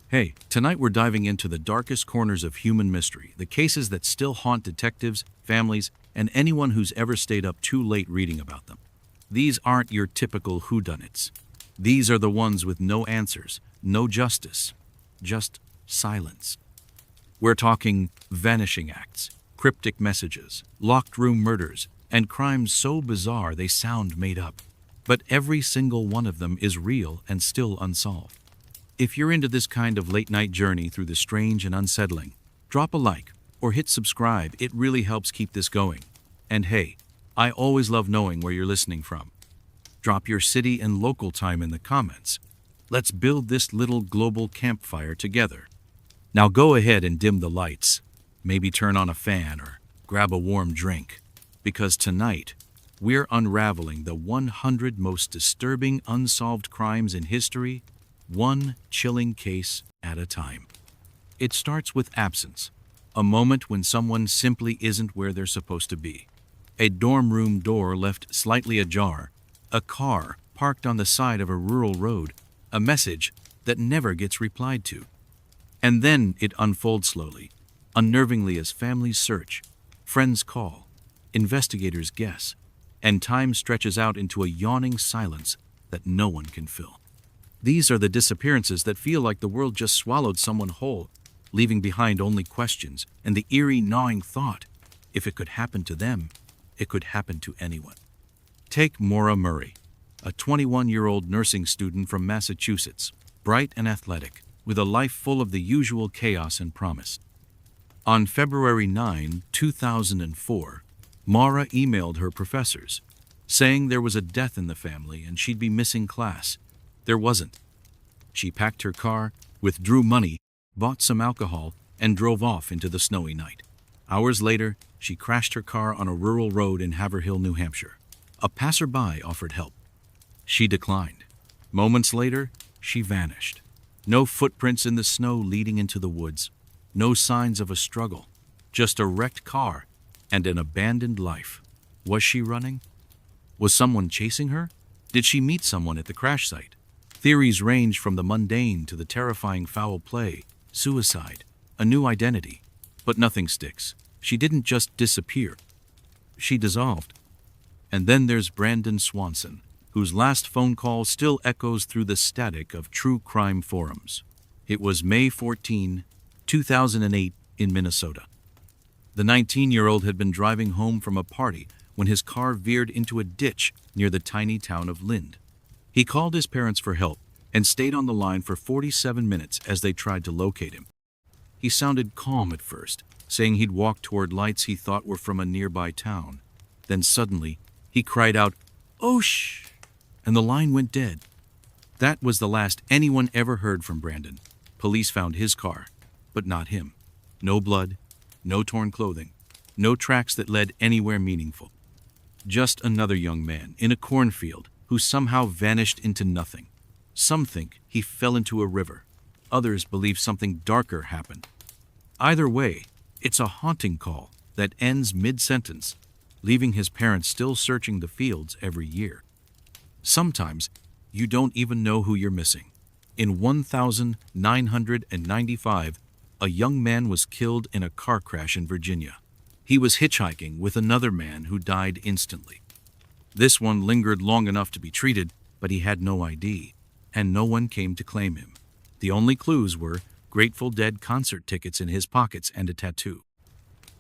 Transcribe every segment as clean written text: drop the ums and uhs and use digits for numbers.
Hey, tonight we're diving into the darkest corners of human mystery, the cases that still haunt detectives, families, and anyone who's ever stayed up too late reading about them. These aren't your typical whodunits. These are the ones with no answers, no justice, just silence. We're talking vanishing acts, cryptic messages, locked room murders, and crimes so bizarre they sound made up. But every single one of them is real and still unsolved. If you're into this kind of late-night journey through the strange and unsettling, drop a like or hit subscribe. It really helps keep this going. And hey, I always love knowing where you're listening from. Drop your city and local time in the comments. Let's build this little global campfire together. Now go ahead and dim the lights. Maybe turn on a fan or grab a warm drink. Because tonight, we're unraveling the 100 most disturbing unsolved crimes in history, one chilling case at a time. It starts with absence, a moment when someone simply isn't where they're supposed to be. A dorm room door left slightly ajar, a car parked on the side of a rural road, a message that never gets replied to. And then it unfolds slowly, unnervingly as families search, friends call, investigators guess, and time stretches out into a yawning silence that no one can fill. These are the disappearances that feel like the world just swallowed someone whole, leaving behind only questions and the eerie gnawing thought, if it could happen to them, it could happen to anyone. Take Maura Murray, a 21-year-old nursing student from Massachusetts, bright and athletic, with a life full of the usual chaos and promise. On February 9, 2004, Maura emailed her professors, saying there was a death in the family and she'd be missing class. There wasn't. She packed her car, withdrew money, bought some alcohol, and drove off into the snowy night. Hours later, she crashed her car on a rural road in Haverhill, New Hampshire. A passerby offered help. She declined. Moments later, she vanished. No footprints in the snow leading into the woods. No signs of a struggle. Just a wrecked car and an abandoned life. Was she running? Was someone chasing her? Did she meet someone at the crash site? Theories range from the mundane to the terrifying foul play, suicide, a new identity. But nothing sticks. She didn't just disappear. She dissolved. And then there's Brandon Swanson, whose last phone call still echoes through the static of true crime forums. It was May 14, 2008 in Minnesota. The 19-year-old had been driving home from a party when his car veered into a ditch near the tiny town of Lind. He called his parents for help and stayed on the line for 47 minutes as they tried to locate him. He sounded calm at first, saying he'd walked toward lights he thought were from a nearby town. Then suddenly, he cried out, "Oosh!" and the line went dead. That was the last anyone ever heard from Brandon. Police found his car, but not him. No blood, no torn clothing, no tracks that led anywhere meaningful. Just another young man in a cornfield who somehow vanished into nothing. Some think he fell into a river. Others believe something darker happened. Either way, it's a haunting call that ends mid-sentence, leaving his parents still searching the fields every year. Sometimes, you don't even know who you're missing. In 1995, a young man was killed in a car crash in Virginia. He was hitchhiking with another man who died instantly. This one lingered long enough to be treated, but he had no ID, and no one came to claim him. The only clues were Grateful Dead concert tickets in his pockets and a tattoo.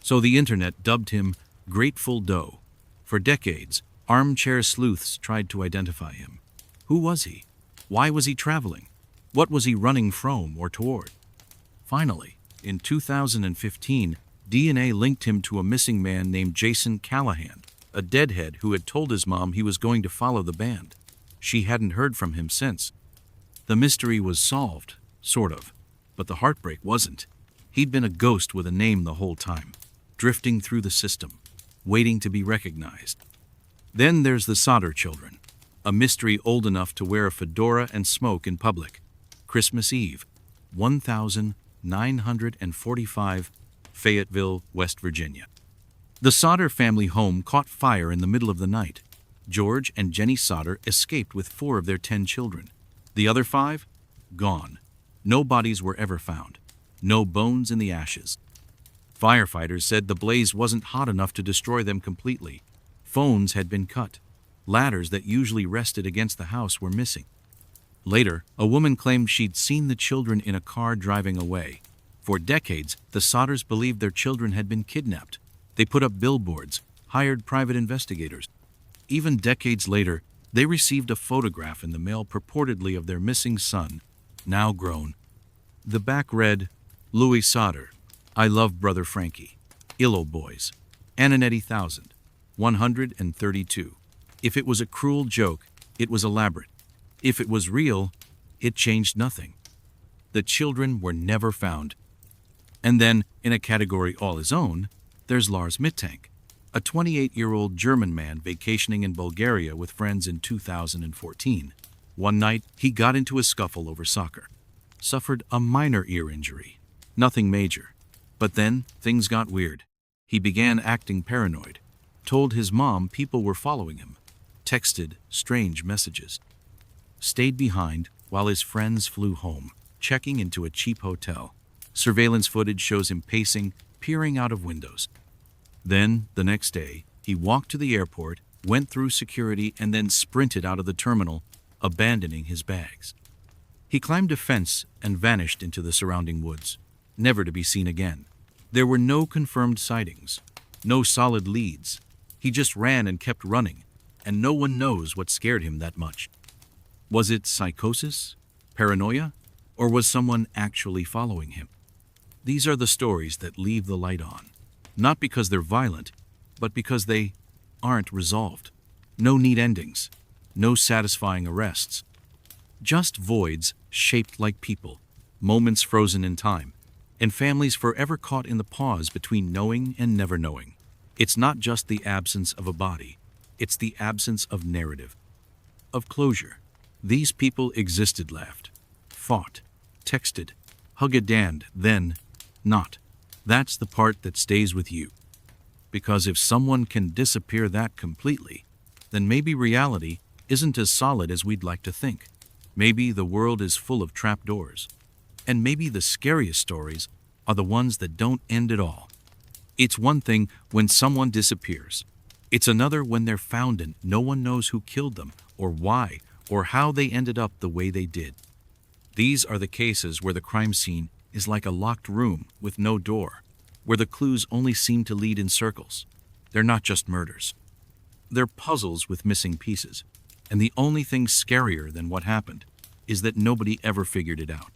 So the internet dubbed him Grateful Doe. For decades, armchair sleuths tried to identify him. Who was he? Why was he traveling? What was he running from or toward? Finally, in 2015, DNA linked him to a missing man named Jason Callahan, a deadhead who had told his mom he was going to follow the band. She hadn't heard from him since. The mystery was solved, sort of, but the heartbreak wasn't. He'd been a ghost with a name the whole time, drifting through the system, waiting to be recognized. Then there's the Sodder children, a mystery old enough to wear a fedora and smoke in public. Christmas Eve, 1945, Fayetteville, West Virginia. The Sodder family home caught fire in the middle of the night. George and Jenny Sodder escaped with 4 of their 10 children. The other 5? Gone. No bodies were ever found. No bones in the ashes. Firefighters said the blaze wasn't hot enough to destroy them completely. Phones had been cut. Ladders that usually rested against the house were missing. Later, a woman claimed she'd seen the children in a car driving away. For decades, the Sodders believed their children had been kidnapped. They put up billboards, hired private investigators. Even decades later, they received a photograph in the mail purportedly of their missing son, now grown. The back read, "Louis Sodder, I love brother Frankie. Illo boys. Ananetti 1000. 132. If it was a cruel joke, it was elaborate. If it was real, it changed nothing. The children were never found." And then, in a category all his own, there's Lars Mittank, a 28-year-old German man vacationing in Bulgaria with friends in 2014. One night, he got into a scuffle over soccer. Suffered a minor ear injury. Nothing major. But then, things got weird. He began acting paranoid. Told his mom people were following him. Texted strange messages. Stayed behind while his friends flew home, checking into a cheap hotel. Surveillance footage shows him pacing, peering out of windows. Then, the next day, he walked to the airport, went through security, and then sprinted out of the terminal, abandoning his bags. He climbed a fence and vanished into the surrounding woods, never to be seen again. There were no confirmed sightings, no solid leads. He just ran and kept running, and no one knows what scared him that much. Was it psychosis? Paranoia? Or was someone actually following him? These are the stories that leave the light on. Not because they're violent, but because they aren't resolved. No neat endings. No satisfying arrests. Just voids shaped like people, moments frozen in time, and families forever caught in the pause between knowing and never knowing. It's not just the absence of a body. It's the absence of narrative, of closure. These people existed, laughed, fought, texted, hugged, then not. That's the part that stays with you. Because if someone can disappear that completely, then maybe reality isn't as solid as we'd like to think. Maybe the world is full of trapdoors. And maybe the scariest stories are the ones that don't end at all. It's one thing when someone disappears. It's another when they're found and no one knows who killed them, or why, or how they ended up the way they did. These are the cases where the crime scene is like a locked room with no door, where the clues only seem to lead in circles. They're not just murders. They're puzzles with missing pieces. And the only thing scarier than what happened is that nobody ever figured it out.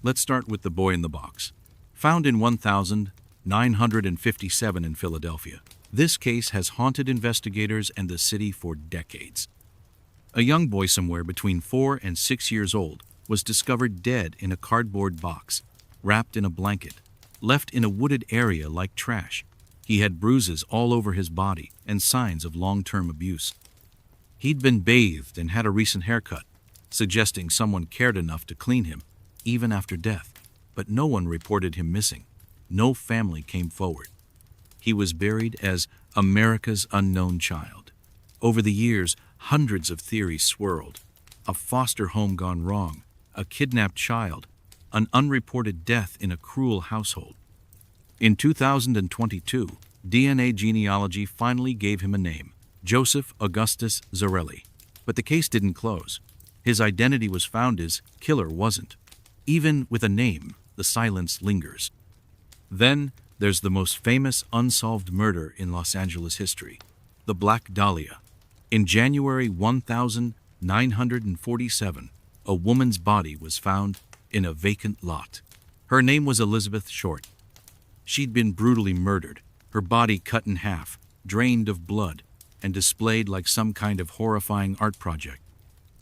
Let's start with the boy in the box. Found in 1957 in Philadelphia. This case has haunted investigators and the city for decades. A young boy somewhere between 4 and 6 years old was discovered dead in a cardboard box, wrapped in a blanket, left in a wooded area like trash. He had bruises all over his body and signs of long-term abuse. He'd been bathed and had a recent haircut, suggesting someone cared enough to clean him, even after death. But no one reported him missing. No family came forward. He was buried as America's unknown child. Over the years, hundreds of theories swirled. A foster home gone wrong, a kidnapped child, an unreported death in a cruel household. In 2022, DNA genealogy finally gave him a name, Joseph Augustus Zarelli. But the case didn't close. His identity was found, his killer wasn't. Even with a name, the silence lingers. Then there's the most famous unsolved murder in Los Angeles history, the Black Dahlia. In January 1947, a woman's body was found in a vacant lot. Her name was Elizabeth Short. She'd been brutally murdered, her body cut in half, drained of blood, and displayed like some kind of horrifying art project.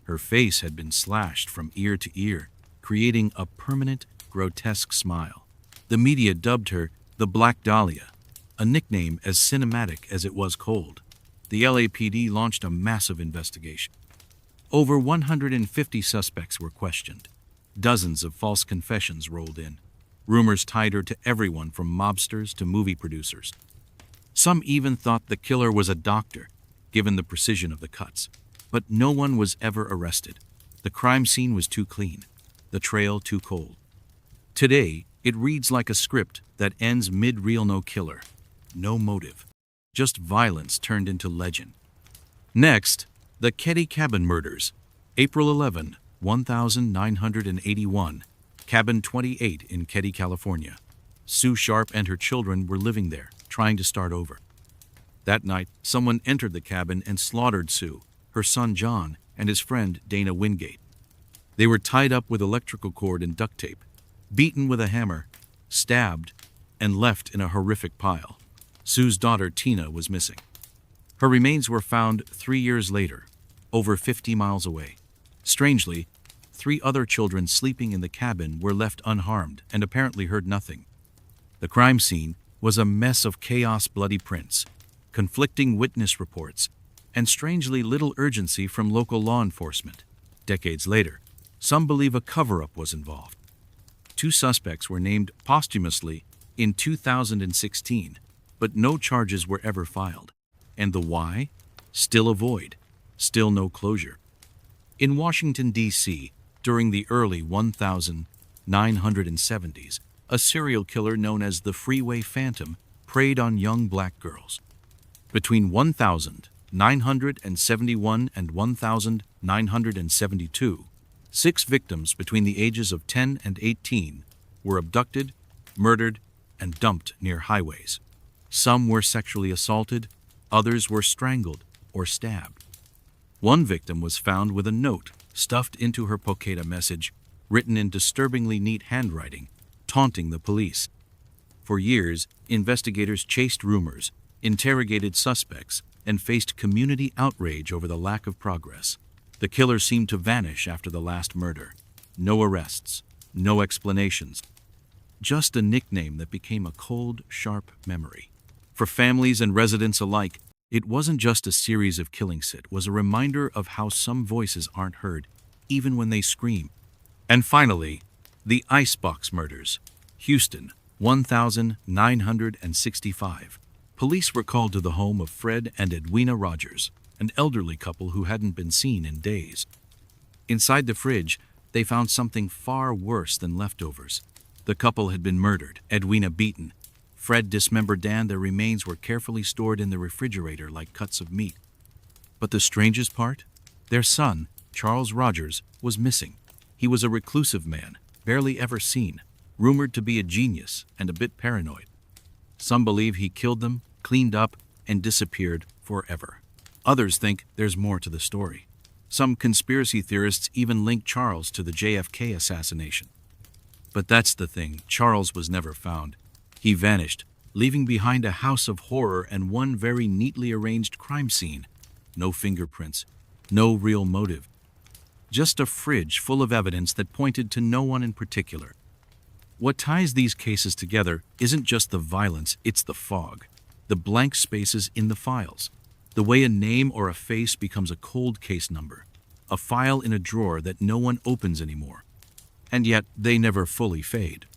Her face had been slashed from ear to ear, creating a permanent, grotesque smile. The media dubbed her the Black Dahlia, a nickname as cinematic as it was cold. The LAPD launched a massive investigation. Over 150 suspects were questioned. Dozens of false confessions rolled in. Rumors tied her to everyone from mobsters to movie producers. Some even thought the killer was a doctor, given the precision of the cuts. But no one was ever arrested. The crime scene was too clean. The Trail Too Cold. Today, it reads like a script that ends mid-reel. No killer, no motive, just violence turned into legend. Next, the Ketty Cabin Murders. April 11, 1981. Cabin 28 in Ketty, California. Sue Sharp and her children were living there, trying to start over. That night, someone entered the cabin and slaughtered Sue, her son John, and his friend Dana Wingate. They were tied up with electrical cord and duct tape, beaten with a hammer, stabbed, and left in a horrific pile. Sue's daughter Tina was missing. Her remains were found 3 years later, over 50 miles away. Strangely, 3 other children sleeping in the cabin were left unharmed and apparently heard nothing. The crime scene was a mess of chaos, bloody prints, conflicting witness reports, and strangely little urgency from local law enforcement. Decades later, some believe a cover-up was involved. 2 suspects were named posthumously in 2016, but no charges were ever filed. And the why? Still a void, still no closure. In Washington, D.C., during the early 1970s, a serial killer known as the Freeway Phantom preyed on young black girls. Between 1971 and 1972, 6 victims between the ages of 10 and 18 were abducted, murdered, and dumped near highways. Some were sexually assaulted, others were strangled or stabbed. One victim was found with a note stuffed into her Pocata message, written in disturbingly neat handwriting, taunting the police. For years, investigators chased rumors, interrogated suspects, and faced community outrage over the lack of progress. The killer seemed to vanish after the last murder. No arrests, no explanations. Just a nickname that became a cold, sharp memory. For families and residents alike, it wasn't just a series of killings, it was a reminder of how some voices aren't heard, even when they scream. And finally, the Icebox Murders. Houston, 1965. Police were called to the home of Fred and Edwina Rogers, an elderly couple who hadn't been seen in days. Inside the fridge, they found something far worse than leftovers. The couple had been murdered, Edwina beaten, Fred dismembered. Their remains were carefully stored in the refrigerator like cuts of meat. But the strangest part? Their son, Charles Rogers, was missing. He was a reclusive man, barely ever seen, rumored to be a genius and a bit paranoid. Some believe he killed them, cleaned up, and disappeared forever. Others think there's more to the story. Some conspiracy theorists even link Charles to the JFK assassination. But that's the thing, Charles was never found. He vanished, leaving behind a house of horror and one very neatly arranged crime scene. No fingerprints, no real motive. Just a fridge full of evidence that pointed to no one in particular. What ties these cases together isn't just the violence, it's the fog, the blank spaces in the files, the way a name or a face becomes a cold case number, a file in a drawer that no one opens anymore. And yet they never fully fade.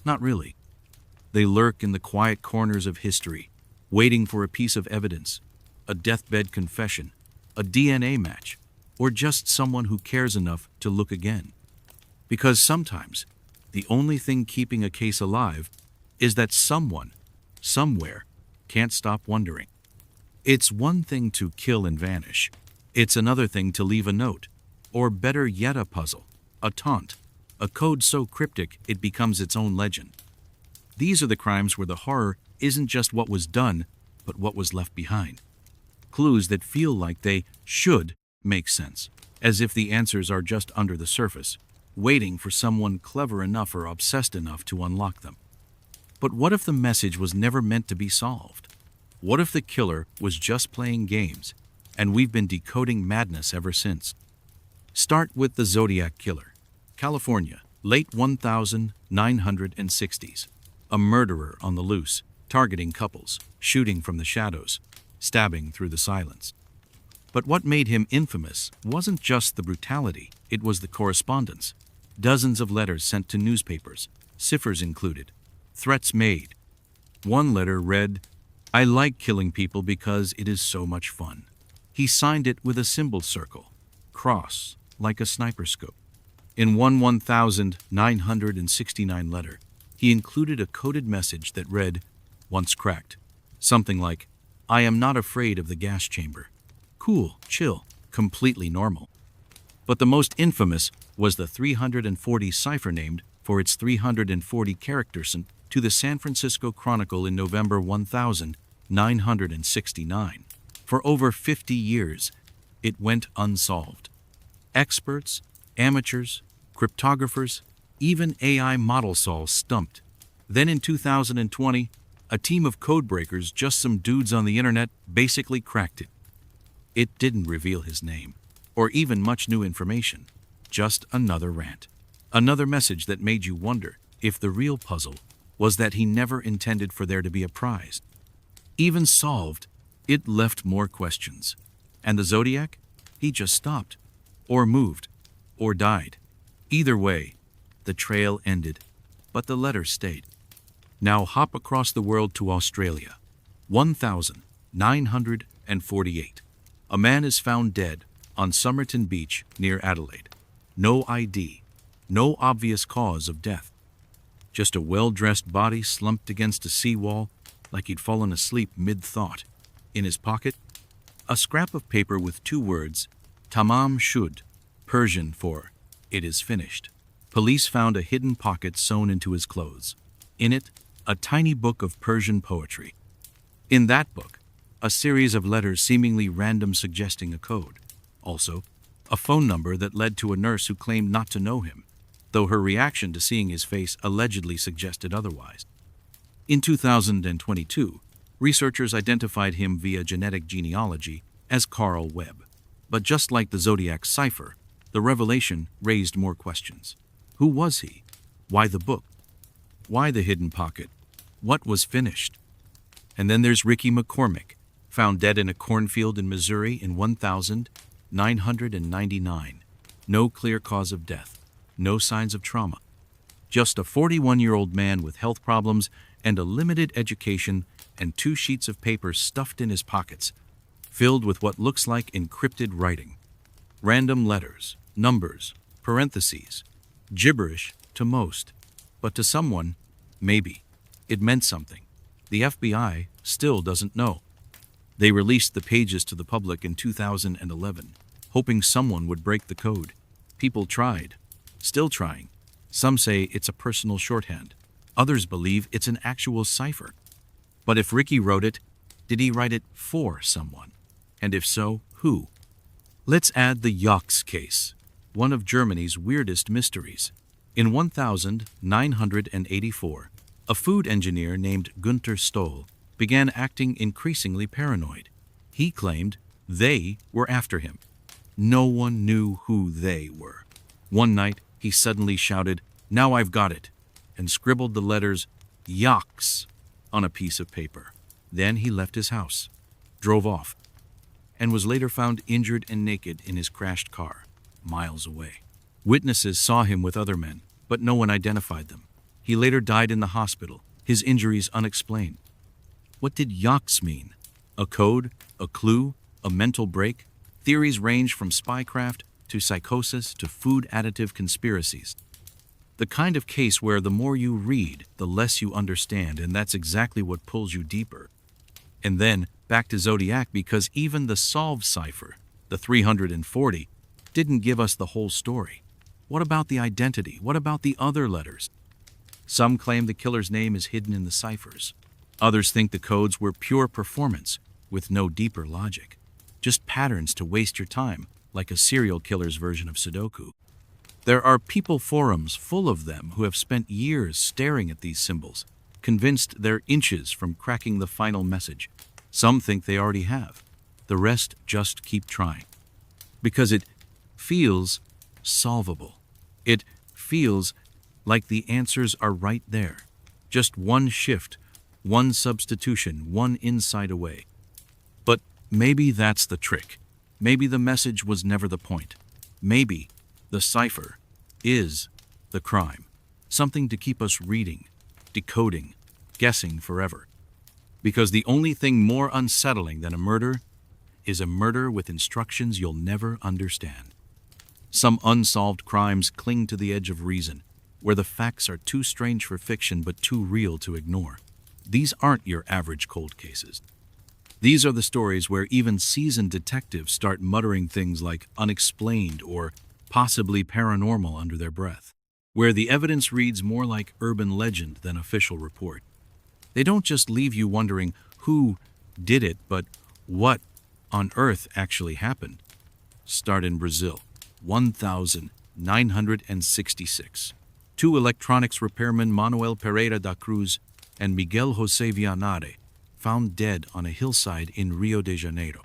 Not really. They lurk in the quiet corners of history, waiting for a piece of evidence, a deathbed confession, a DNA match, or just someone who cares enough to look again. Because sometimes, the only thing keeping a case alive is that someone, somewhere, can't stop wondering. It's one thing to kill and vanish. It's another thing to leave a note, or better yet a puzzle, a taunt, a code so cryptic it becomes its own legend. These are the crimes where the horror isn't just what was done, but what was left behind. Clues that feel like they should make sense, as if the answers are just under the surface, waiting for someone clever enough or obsessed enough to unlock them. But what if the message was never meant to be solved? What if the killer was just playing games, and we've been decoding madness ever since? Start with the Zodiac Killer. California, late 1960s. A murderer on the loose, targeting couples, shooting from the shadows, stabbing through the silence. But what made him infamous wasn't just the brutality, it was the correspondence. Dozens of letters sent to newspapers, ciphers included, threats made. One letter read, "I like killing people because it is so much fun." He signed it with a symbol circle, cross, like a sniper scope. In one 1969 letter, he included a coded message that read, once cracked, something like, "I am not afraid of the gas chamber. Cool, chill, completely normal." But the most infamous was the 340 cipher named for its 340 characters sent to the San Francisco Chronicle in November 1969. For over 50 years, it went unsolved. Experts, amateurs, cryptographers, even AI model saw stumped. Then in 2020, a team of codebreakers, just some dudes on the internet, basically cracked it. It didn't reveal his name, or even much new information. Just another rant. Another message that made you wonder if the real puzzle was that he never intended for there to be a prize. Even solved, it left more questions. And the Zodiac? He just stopped, or moved, or died. Either way, the trail ended, but the letter stayed. Now hop across the world to Australia. 1948. A man is found dead on Somerton Beach near Adelaide. No ID, no obvious cause of death. Just a well-dressed body slumped against a seawall like he'd fallen asleep mid-thought. In his pocket, a scrap of paper with two words, Tamam Shud, Persian for "it is finished." Police found a hidden pocket sewn into his clothes. In it, a tiny book of Persian poetry. In that book, a series of letters seemingly random suggesting a code. Also, a phone number that led to a nurse who claimed not to know him, though her reaction to seeing his face allegedly suggested otherwise. In 2022, researchers identified him via genetic genealogy as Carl Webb. But just like the Zodiac cipher, the revelation raised more questions. Who was he? Why the book? Why the hidden pocket? What was finished? And then there's Ricky McCormick, found dead in a cornfield in Missouri in 1999. No clear cause of death, no signs of trauma. Just a 41-year-old man with health problems and a limited education and 2 sheets of paper stuffed in his pockets, filled with what looks like encrypted writing. Random letters, numbers, parentheses, gibberish to most, but to someone, maybe, it meant something. The FBI still doesn't know. They released the pages to the public in 2011, hoping someone would break the code. People tried, still trying. Some say it's a personal shorthand. Others believe it's an actual cipher. But if Ricky wrote it, did he write it for someone? And if so, who? Let's add the Yox case, one of Germany's weirdest mysteries. In 1984, a food engineer named Günther Stoll began acting increasingly paranoid. He claimed they were after him. No one knew who they were. One night, he suddenly shouted, "Now I've got it," and scribbled the letters Yox on a piece of paper. Then he left his house, drove off, and was later found injured and naked in his crashed car, miles away. Witnesses saw him with other men, but no one identified them. He later died in the hospital, his injuries unexplained. What did Yox mean? A code? A clue? A mental break? Theories range from spycraft to psychosis to food additive conspiracies. The kind of case where the more you read, the less you understand, and that's exactly what pulls you deeper. And then, back to Zodiac, because even the solved cipher, the 340, didn't give us the whole story. What about the identity? What about the other letters? Some claim the killer's name is hidden in the ciphers. Others think the codes were pure performance, with no deeper logic. Just patterns to waste your time, like a serial killer's version of Sudoku. There are people forums full of them who have spent years staring at these symbols, convinced they're inches from cracking the final message. Some think they already have. The rest just keep trying. Because it feels solvable. It feels like the answers are right there. Just one shift, one substitution, one insight away. But maybe that's the trick. Maybe the message was never the point. Maybe the cipher is the crime. Something to keep us reading, decoding, guessing forever. Because the only thing more unsettling than a murder is a murder with instructions you'll never understand. Some unsolved crimes cling to the edge of reason, where the facts are too strange for fiction but too real to ignore. These aren't your average cold cases. These are the stories where even seasoned detectives start muttering things like unexplained or possibly paranormal under their breath, where the evidence reads more like urban legend than official report. They don't just leave you wondering who did it, but what on earth actually happened. Start in Brazil, 1966. Two electronics repairmen, Manuel Pereira da Cruz and Miguel José Vianare, found dead on a hillside in Rio de Janeiro.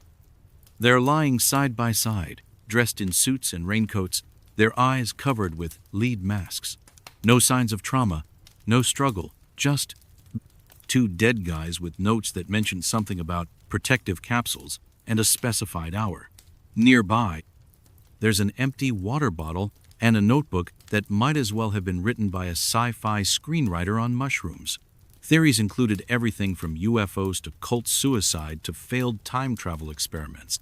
They're lying side by side, dressed in suits and raincoats, their eyes covered with lead masks. No signs of trauma, no struggle, just two dead guys with notes that mentioned something about protective capsules and a specified hour. Nearby, there's an empty water bottle and a notebook that might as well have been written by a sci-fi screenwriter on mushrooms. Theories included everything from UFOs to cult suicide to failed time travel experiments.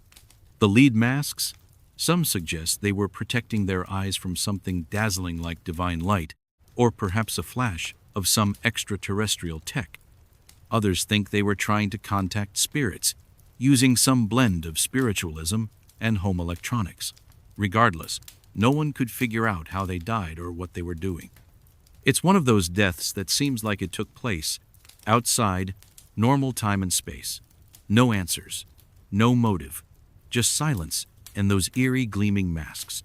The lead masks? Some suggest they were protecting their eyes from something dazzling like divine light, or perhaps a flash of some extraterrestrial tech. Others think they were trying to contact spirits, using some blend of spiritualism and home electronics. Regardless, no one could figure out how they died or what they were doing. It's one of those deaths that seems like it took place outside normal time and space. No answers, no motive, just silence and those eerie gleaming masks.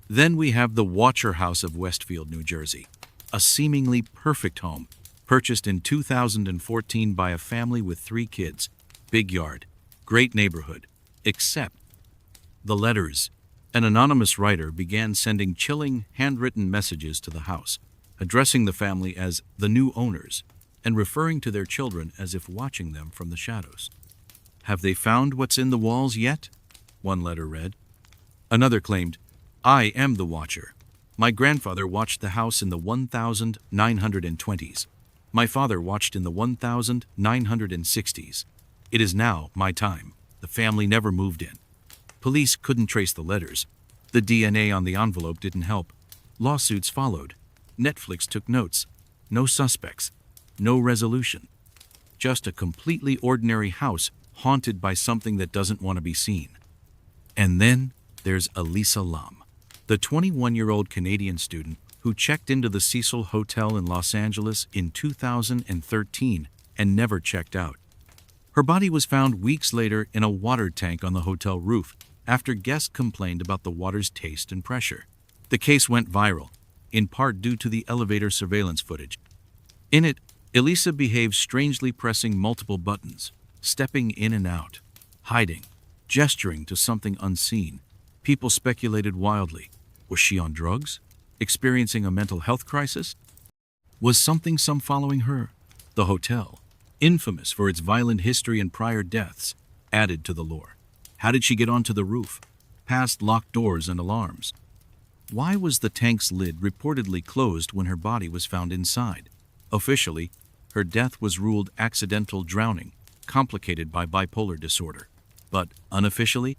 Then we have the Watcher House of Westfield, New Jersey, a seemingly perfect home purchased in 2014 by a family with 3 kids, big yard, great neighborhood, except the letters. An anonymous writer began sending chilling handwritten messages to the house, addressing the family as the new owners and referring to their children as if watching them from the shadows. "Have they found what's in the walls yet?" one letter read. Another claimed, "I am the watcher. My grandfather watched the house in the 1920s. My father watched in the 1960s. It is now my time. The family never moved in." Police couldn't trace the letters. The DNA on the envelope didn't help. Lawsuits followed. Netflix took notes. No suspects. No resolution. Just a completely ordinary house haunted by something that doesn't want to be seen. And then there's Elisa Lam, the 21-year-old Canadian student who checked into the Cecil Hotel in Los Angeles in 2013 and never checked out. Her body was found weeks later in a water tank on the hotel roof after guests complained about the water's taste and pressure. The case went viral, in part due to the elevator surveillance footage. In it, Elisa behaved strangely, pressing multiple buttons, stepping in and out, hiding, gesturing to something unseen. People speculated wildly. Was she on drugs? Experiencing a mental health crisis? Was something following her? The hotel, infamous for its violent history and prior deaths, added to the lore. How did she get onto the roof, past locked doors and alarms? Why was the tank's lid reportedly closed when her body was found inside? Officially, her death was ruled accidental drowning, complicated by bipolar disorder. But unofficially,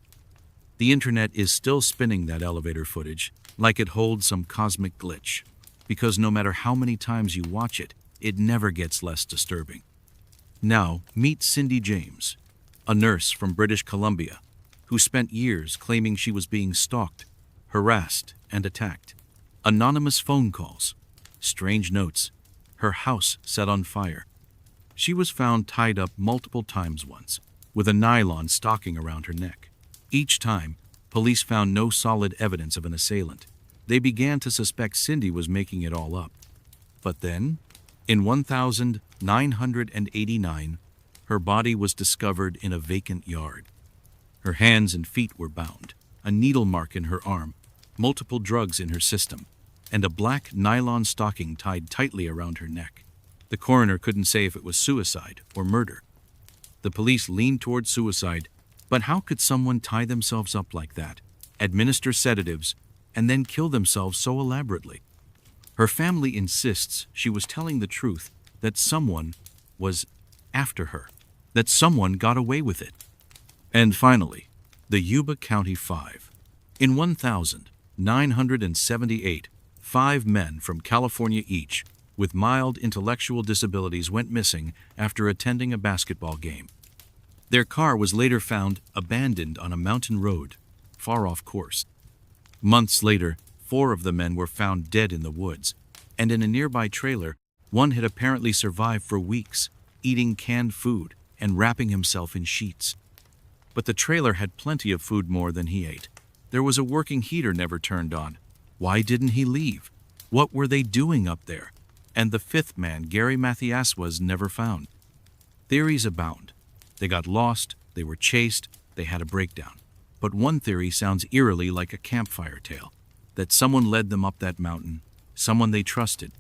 the internet is still spinning that elevator footage like it holds some cosmic glitch, because no matter how many times you watch it, it never gets less disturbing. Now, meet Cindy James, a nurse from British Columbia, who spent years claiming she was being stalked, harassed, and attacked. Anonymous phone calls, strange notes, her house set on fire. She was found tied up multiple times once, with a nylon stocking around her neck. Each time, police found no solid evidence of an assailant. They began to suspect Cindy was making it all up. But then, in 1989, her body was discovered in a vacant yard. Her hands and feet were bound, a needle mark in her arm, multiple drugs in her system, and a black nylon stocking tied tightly around her neck. The coroner couldn't say if it was suicide or murder. The police leaned toward suicide, but how could someone tie themselves up like that, administer sedatives, and then kill themselves so elaborately? Her family insists she was telling the truth, that someone was after her, that someone got away with it. And finally, the Yuba County Five. In 1000, 978, 5 men from California each, with mild intellectual disabilities went missing after attending a basketball game. Their car was later found abandoned on a mountain road, far off course. Months later, 4 of the men were found dead in the woods, and in a nearby trailer, one had apparently survived for weeks, eating canned food and wrapping himself in sheets. But the trailer had plenty of food, more than he ate. There was a working heater never turned on. Why didn't he leave? What were they doing up there? And the 5th man, Gary Mathias, was never found. Theories abound. They got lost, they were chased, they had a breakdown. But one theory sounds eerily like a campfire tale, that someone led them up that mountain, someone they trusted,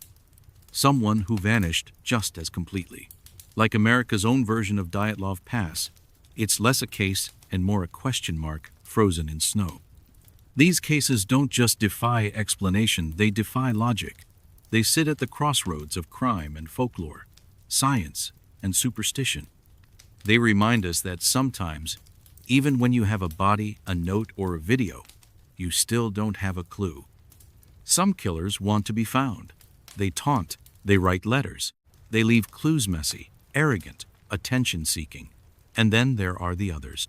someone who vanished just as completely. Like America's own version of Dyatlov Pass, it's less a case and more a question mark frozen in snow. These cases don't just defy explanation, they defy logic. They sit at the crossroads of crime and folklore, science and superstition. They remind us that sometimes, even when you have a body, a note, or a video, you still don't have a clue. Some killers want to be found. They taunt, they write letters, they leave clues messy, arrogant, attention-seeking. And then there are the others.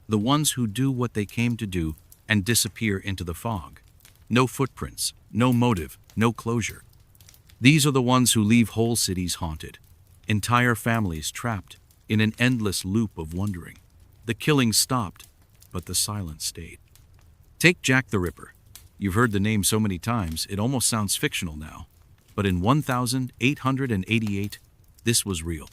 The ones who do what they came to do and disappear into the fog. No footprints, no motive, no closure. These are the ones who leave whole cities haunted, entire families trapped in an endless loop of wondering. The killing stopped, but the silence stayed. Take Jack the Ripper. You've heard the name so many times, it almost sounds fictional now. But in 1888, this was real.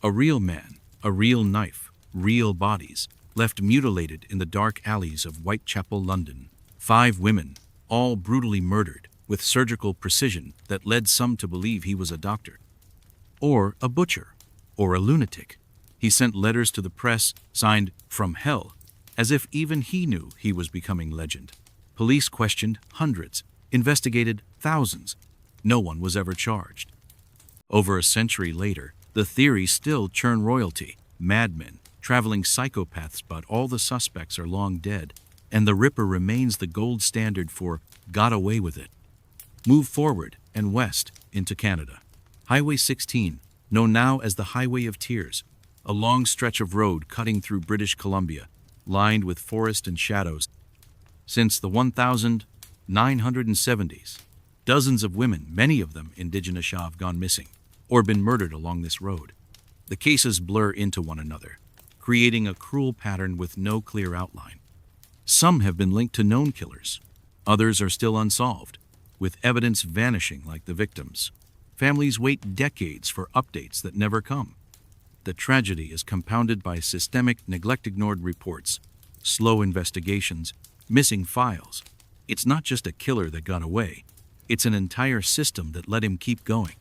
A real man, a real knife, real bodies, left mutilated in the dark alleys of Whitechapel, London. 5 women, all brutally murdered, with surgical precision that led some to believe he was a doctor. Or a butcher, or a lunatic. He sent letters to the press, signed "From Hell," as if even he knew he was becoming legend. Police questioned hundreds, investigated thousands. No one was ever charged. Over a century later, the theories still churn royalty. Madmen, traveling psychopaths, but all the suspects are long dead, and the Ripper remains the gold standard for "got away with it." Move forward and west into Canada. Highway 16, known now as the Highway of Tears, a long stretch of road cutting through British Columbia, lined with forest and shadows. Since the 1970s, dozens of women, many of them indigenous, have gone missing or been murdered along this road. The cases blur into one another, creating a cruel pattern with no clear outline. Some have been linked to known killers. Others are still unsolved, with evidence vanishing like the victims. Families wait decades for updates that never come. The tragedy is compounded by systemic neglect, ignored reports, slow investigations, missing files. It's not just a killer that got away. It's an entire system that let him keep going.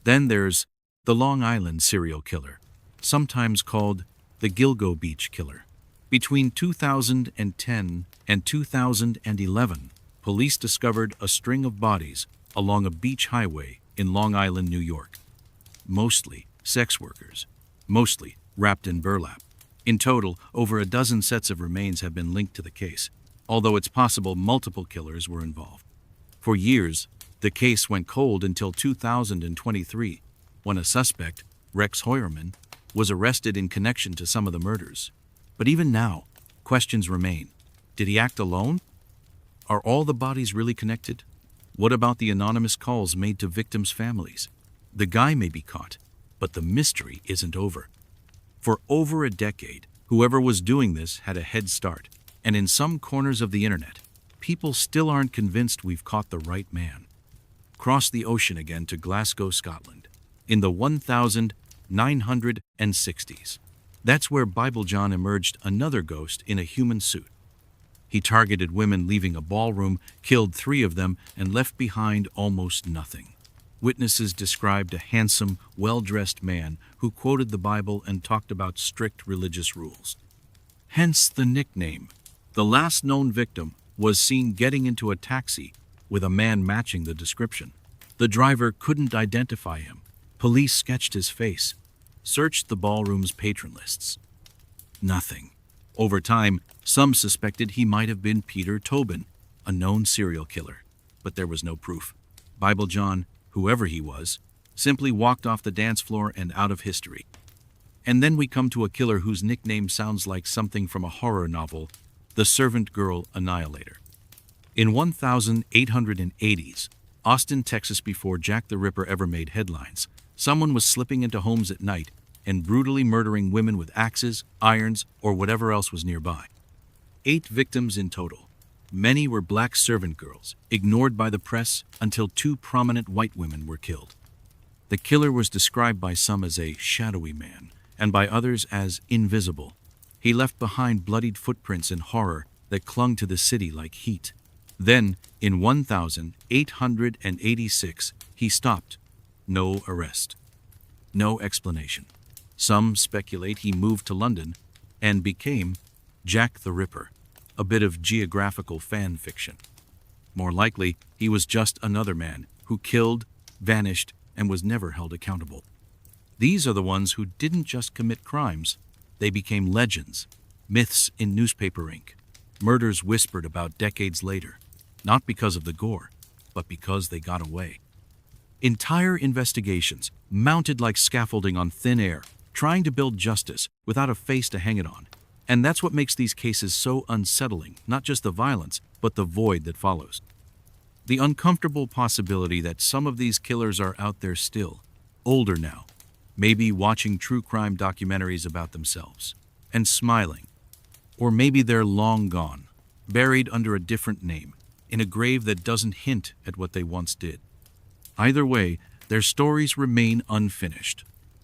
Then there's the Long Island serial killer, sometimes called the Gilgo Beach Killer. Between 2010 and 2011, police discovered a string of bodies along a beach highway in Long Island, New York. Mostly sex workers, mostly wrapped in burlap. In total, over a dozen sets of remains have been linked to the case, although it's possible multiple killers were involved. For years, the case went cold until 2023, when a suspect, Rex Hoyerman, was arrested in connection to some of the murders. But even now, questions remain. Did he act alone? Are all the bodies really connected? What about the anonymous calls made to victims' families? The guy may be caught, but the mystery isn't over. For over a decade, whoever was doing this had a head start, and in some corners of the internet, people still aren't convinced we've caught the right man. Cross the ocean again to Glasgow, Scotland, in the 1960s. That's where Bible John emerged, another ghost in a human suit. He targeted women leaving a ballroom, killed 3 of them, and left behind almost nothing. Witnesses described a handsome, well-dressed man who quoted the Bible and talked about strict religious rules. Hence the nickname. The last known victim was seen getting into a taxi with a man matching the description. The driver couldn't identify him. Police sketched his face, searched the ballroom's patron lists. Nothing. Over time, some suspected he might have been Peter Tobin, a known serial killer, but there was no proof. Bible John, whoever he was, simply walked off the dance floor and out of history. And then we come to a killer whose nickname sounds like something from a horror novel, the Servant Girl Annihilator. In 1880s, Austin, Texas, before Jack the Ripper ever made headlines, someone was slipping into homes at night and brutally murdering women with axes, irons, or whatever else was nearby. 8 victims in total. Many were black servant girls, ignored by the press until 2 prominent white women were killed. The killer was described by some as a shadowy man, and by others as invisible. He left behind bloodied footprints and horror that clung to the city like heat. Then, in 1886, he stopped. No arrest. No explanation. Some speculate he moved to London and became Jack the Ripper, a bit of geographical fan fiction. More likely, he was just another man who killed, vanished, and was never held accountable. These are the ones who didn't just commit crimes, they became legends, myths in newspaper ink, murders whispered about decades later, not because of the gore, but because they got away. Entire investigations, mounted like scaffolding on thin air, trying to build justice without a face to hang it on. And that's what makes these cases so unsettling, not just the violence, but the void that follows. The uncomfortable possibility that some of these killers are out there still, older now, maybe watching true crime documentaries about themselves, and smiling. Or maybe they're long gone, buried under a different name, in a grave that doesn't hint at what they once did. Either way, their stories remain unfinished.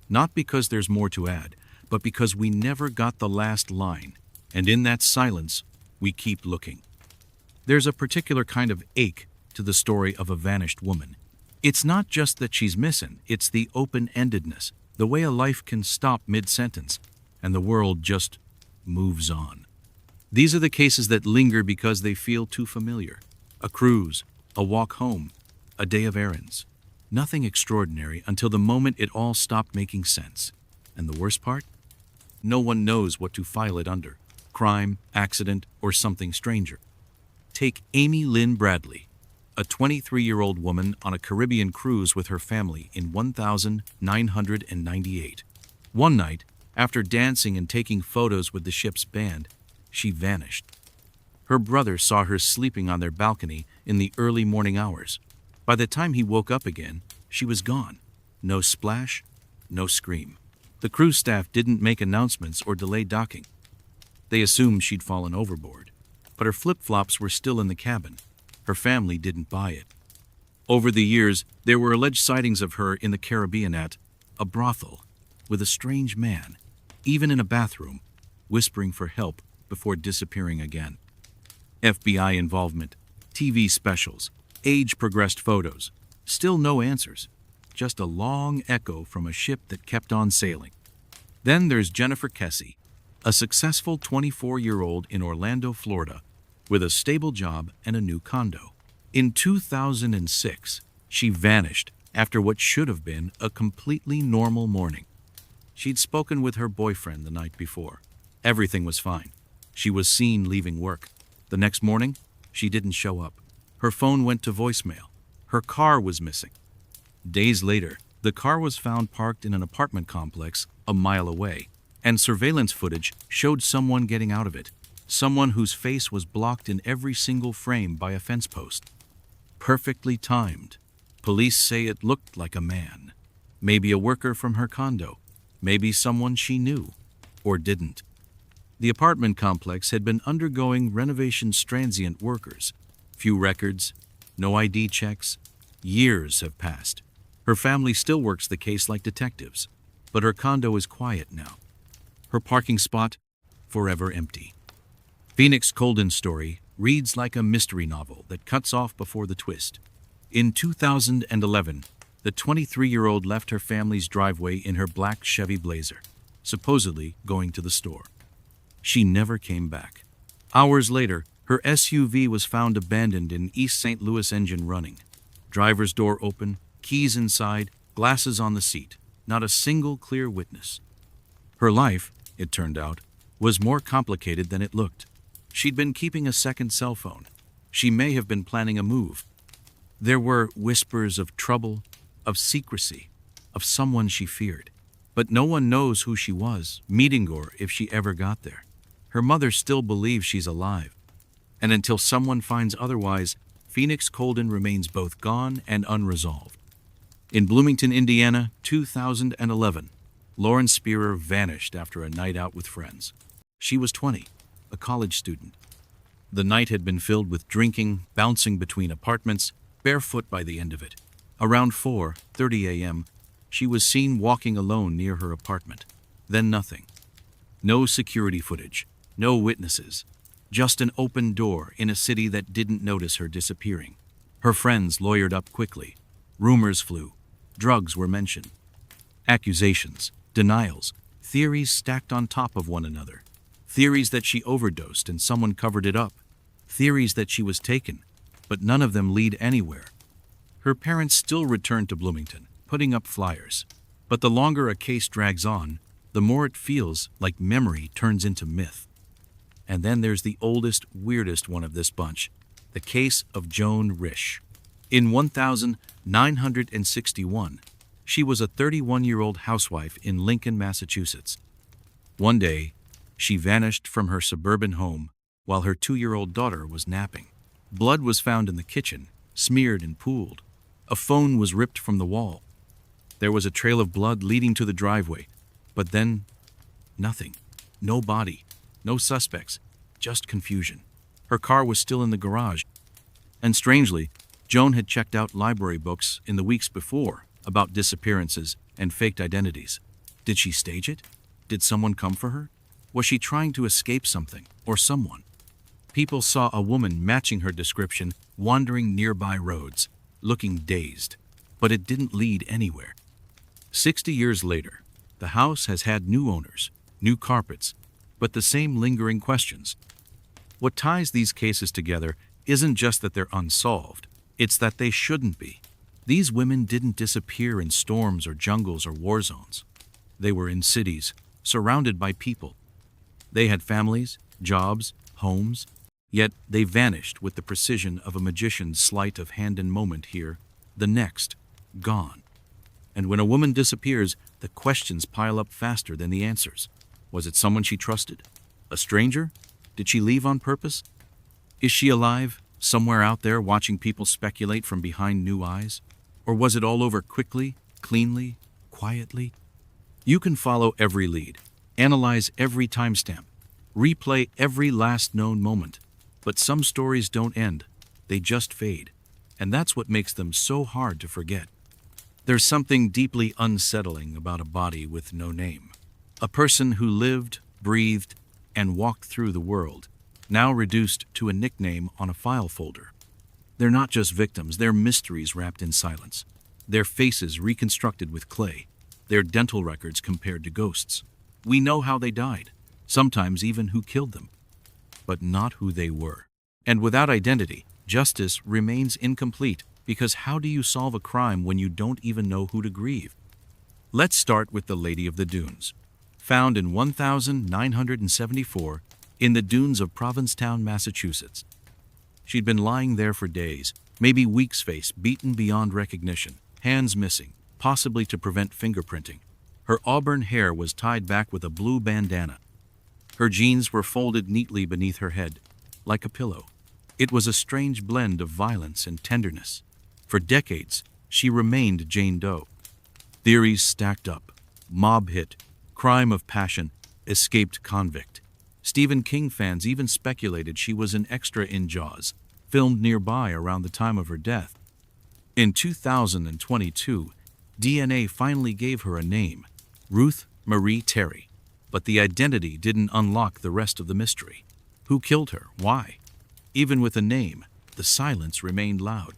Not because there's more to add, but because we never got the last line, and in that silence, we keep looking. There's a particular kind of ache to the story of a vanished woman. It's not just that she's missing, it's the open-endedness, the way a life can stop mid-sentence, and the world just moves on. These are the cases that linger because they feel too familiar. A cruise, a walk home, a day of errands. Nothing extraordinary until the moment it all stopped making sense. And the worst part? No one knows what to file it under. Crime, accident, or something stranger. Take Amy Lynn Bradley, a 23-year-old woman on a Caribbean cruise with her family in 1998. One night, after dancing and taking photos with the ship's band, she vanished. Her brother saw her sleeping on their balcony in the early morning hours. By the time he woke up again, she was gone. No splash, no scream. The cruise staff didn't make announcements or delay docking. They assumed she'd fallen overboard, but her flip-flops were still in the cabin. Her family didn't buy it. Over the years, there were alleged sightings of her in the Caribbean at a brothel with a strange man, even in a bathroom, whispering for help before disappearing again. FBI involvement, TV specials, age-progressed photos, still no answers, just a long echo from a ship that kept on sailing. Then there's Jennifer Kessie, a successful 24-year-old in Orlando, Florida, with a stable job and a new condo. In 2006, she vanished after what should have been a completely normal morning. She'd spoken with her boyfriend the night before. Everything was fine. She was seen leaving work. The next morning, she didn't show up. Her phone went to voicemail. Her car was missing. Days later, the car was found parked in an apartment complex a mile away, and surveillance footage showed someone getting out of it, someone whose face was blocked in every single frame by a fence post. Perfectly timed. Police say it looked like a man. Maybe a worker from her condo. Maybe someone she knew, or didn't. The apartment complex had been undergoing renovations transient workers. Few records, no ID checks. Years have passed. Her family still works the case like detectives, but her condo is quiet now. Her parking spot, forever empty. Phoenix Colden's story reads like a mystery novel that cuts off before the twist. In 2011, the 23-year-old left her family's driveway in her black Chevy Blazer, supposedly going to the store. She never came back. Hours later, her SUV was found abandoned in East St. Louis, engine running. Driver's door open, keys inside, glasses on the seat. Not a single clear witness. Her life, it turned out, was more complicated than it looked. She'd been keeping a second cell phone, She may have been planning a move. There were whispers of trouble, of secrecy, of someone she feared. But no one knows who she was, meeting or if she ever got there. Her mother still believes she's alive. And until someone finds otherwise, Phoenix Colden remains both gone and unresolved. In Bloomington, Indiana, 2011, Lauren Spearer vanished after a night out with friends. She was 20, a college student. The night had been filled with drinking, bouncing between apartments, barefoot by the end of it. Around 4:30 a.m., she was seen walking alone near her apartment. Then nothing. No security footage, no witnesses. Just an open door in a city that didn't notice her disappearing. Her friends lawyered up quickly. Rumors flew. Drugs were mentioned. Accusations, denials, theories stacked on top of one another. Theories that she overdosed and someone covered it up. Theories that she was taken, but none of them lead anywhere. Her parents still return to Bloomington, putting up flyers. But the longer a case drags on, the more it feels like memory turns into myth. And then there's the oldest, weirdest one of this bunch, the case of Joan Risch. In 1961, she was a 31-year-old housewife in Lincoln, Massachusetts. One day, she vanished from her suburban home while her 2-year-old daughter was napping. Blood was found in the kitchen, smeared and pooled. A phone was ripped from the wall. There was a trail of blood leading to the driveway, but then nothing. No body, no suspects, just confusion. Her car was still in the garage. And strangely, Joan had checked out library books in the weeks before about disappearances and faked identities. Did she stage it? Did someone come for her? Was she trying to escape something or someone? People saw a woman matching her description wandering nearby roads, looking dazed, but it didn't lead anywhere. 60 years later, the house has had new owners, new carpets, but the same lingering questions. What ties these cases together isn't just that they're unsolved, it's that they shouldn't be. These women didn't disappear in storms or jungles or war zones. They were in cities, surrounded by people. They had families, jobs, homes, yet they vanished with the precision of a magician's sleight of hand and moment here, the next, gone. And when a woman disappears, the questions pile up faster than the answers. Was it someone she trusted? A stranger? Did she leave on purpose? Is she alive, somewhere out there watching people speculate from behind new eyes? Or was it all over quickly, cleanly, quietly? You can follow every lead, analyze every timestamp, replay every last known moment. But some stories don't end, they just fade. And that's what makes them so hard to forget. There's something deeply unsettling about a body with no name. A person who lived, breathed, and walked through the world, now reduced to a nickname on a file folder. They're not just victims, they're mysteries wrapped in silence. Their faces reconstructed with clay, their dental records compared to ghosts. We know how they died, sometimes even who killed them, but not who they were. And without identity, justice remains incomplete, because how do you solve a crime when you don't even know who to grieve? Let's start with the Lady of the Dunes. Found in 1974 in the dunes of Provincetown, Massachusetts. She'd been lying there for days, maybe weeks, face beaten beyond recognition, hands missing, possibly to prevent fingerprinting. Her auburn hair was tied back with a blue bandana. Her jeans were folded neatly beneath her head, like a pillow. It was a strange blend of violence and tenderness. For decades, she remained Jane Doe. Theories stacked up. Mob hit, crime of passion, escaped convict. Stephen King fans even speculated she was an extra in Jaws, filmed nearby around the time of her death. In 2022, DNA finally gave her a name, Ruth Marie Terry. But the identity didn't unlock the rest of the mystery. Who killed her? Why? Even with a name, the silence remained loud.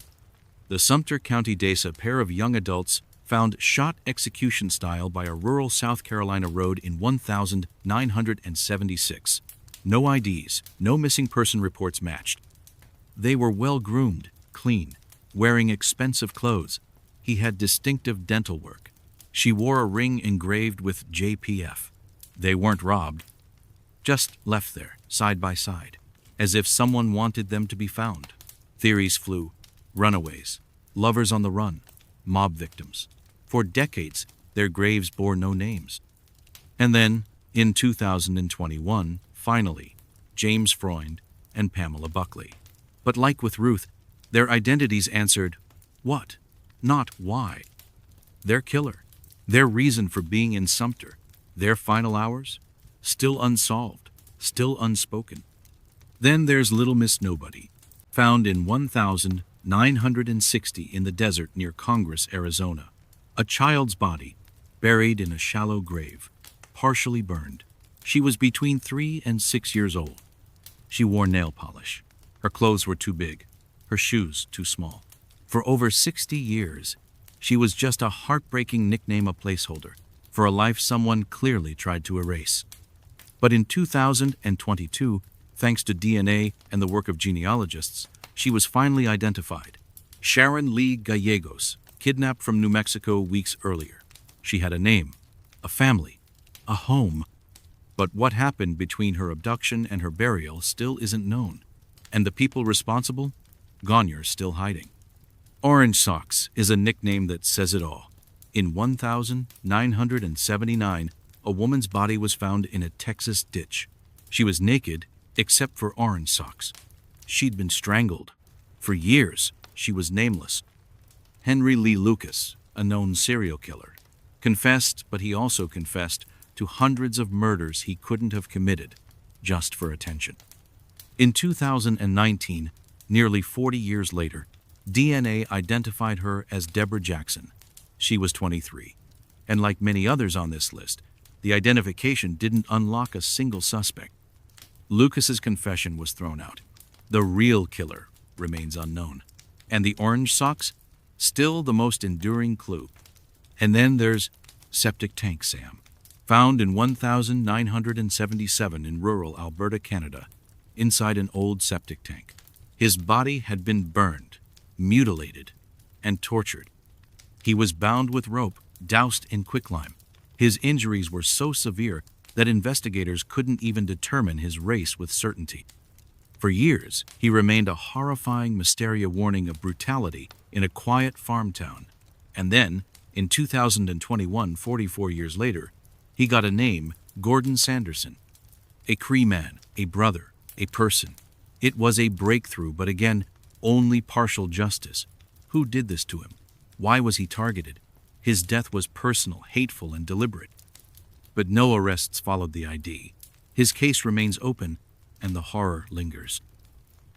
The Sumter County DASA pair of young adults found shot execution style by a rural South Carolina road in 1976. No IDs, no missing person reports matched. They were well-groomed, clean, wearing expensive clothes. He had distinctive dental work. She wore a ring engraved with JPF. They weren't robbed, just left there, side by side, as if someone wanted them to be found. Theories flew: runaways, lovers on the run, mob victims. For decades, their graves bore no names. And then, in 2021, finally, James Freund and Pamela Buckley. But like with Ruth, their identities answered, what? Not why. Their killer, their reason for being in Sumter, their final hours, still unsolved, still unspoken. Then there's Little Miss Nobody, found in 1960 in the desert near Congress, Arizona. A child's body, buried in a shallow grave, partially burned. She was between 3 and 6 years old. She wore nail polish. Her clothes were too big, her shoes too small. For over 60 years, she was just a heartbreaking nickname, a placeholder, for a life someone clearly tried to erase. But in 2022, thanks to DNA and the work of genealogists, she was finally identified. Sharon Lee Gallegos, kidnapped from New Mexico weeks earlier. She had a name, a family, a home. But what happened between her abduction and her burial still isn't known. And the people responsible? Gonyers still hiding. Orange Socks is a nickname that says it all. In 1979, a woman's body was found in a Texas ditch. She was naked, except for orange socks. She'd been strangled. For years, she was nameless. Henry Lee Lucas, a known serial killer, confessed, but he also confessed to hundreds of murders he couldn't have committed just for attention. In 2019, nearly 40 years later, DNA identified her as Deborah Jackson. She was 23. And like many others on this list, the identification didn't unlock a single suspect. Lucas's confession was thrown out. The real killer remains unknown. And the orange socks? Still the most enduring clue. And then there's Septic Tank Sam, found in 1977 in rural Alberta, Canada, inside an old septic tank. His body had been burned, mutilated, and tortured. He was bound with rope, doused in quicklime. His injuries were so severe that investigators couldn't even determine his race with certainty. For years, he remained a horrifying mysteria warning of brutality in a quiet farm town. And then, in 2021, 44 years later, he got a name, Gordon Sanderson. A Cree man, a brother, a person. It was a breakthrough, but again, only partial justice. Who did this to him? Why was he targeted? His death was personal, hateful, and deliberate. But no arrests followed the ID. His case remains open, and the horror lingers.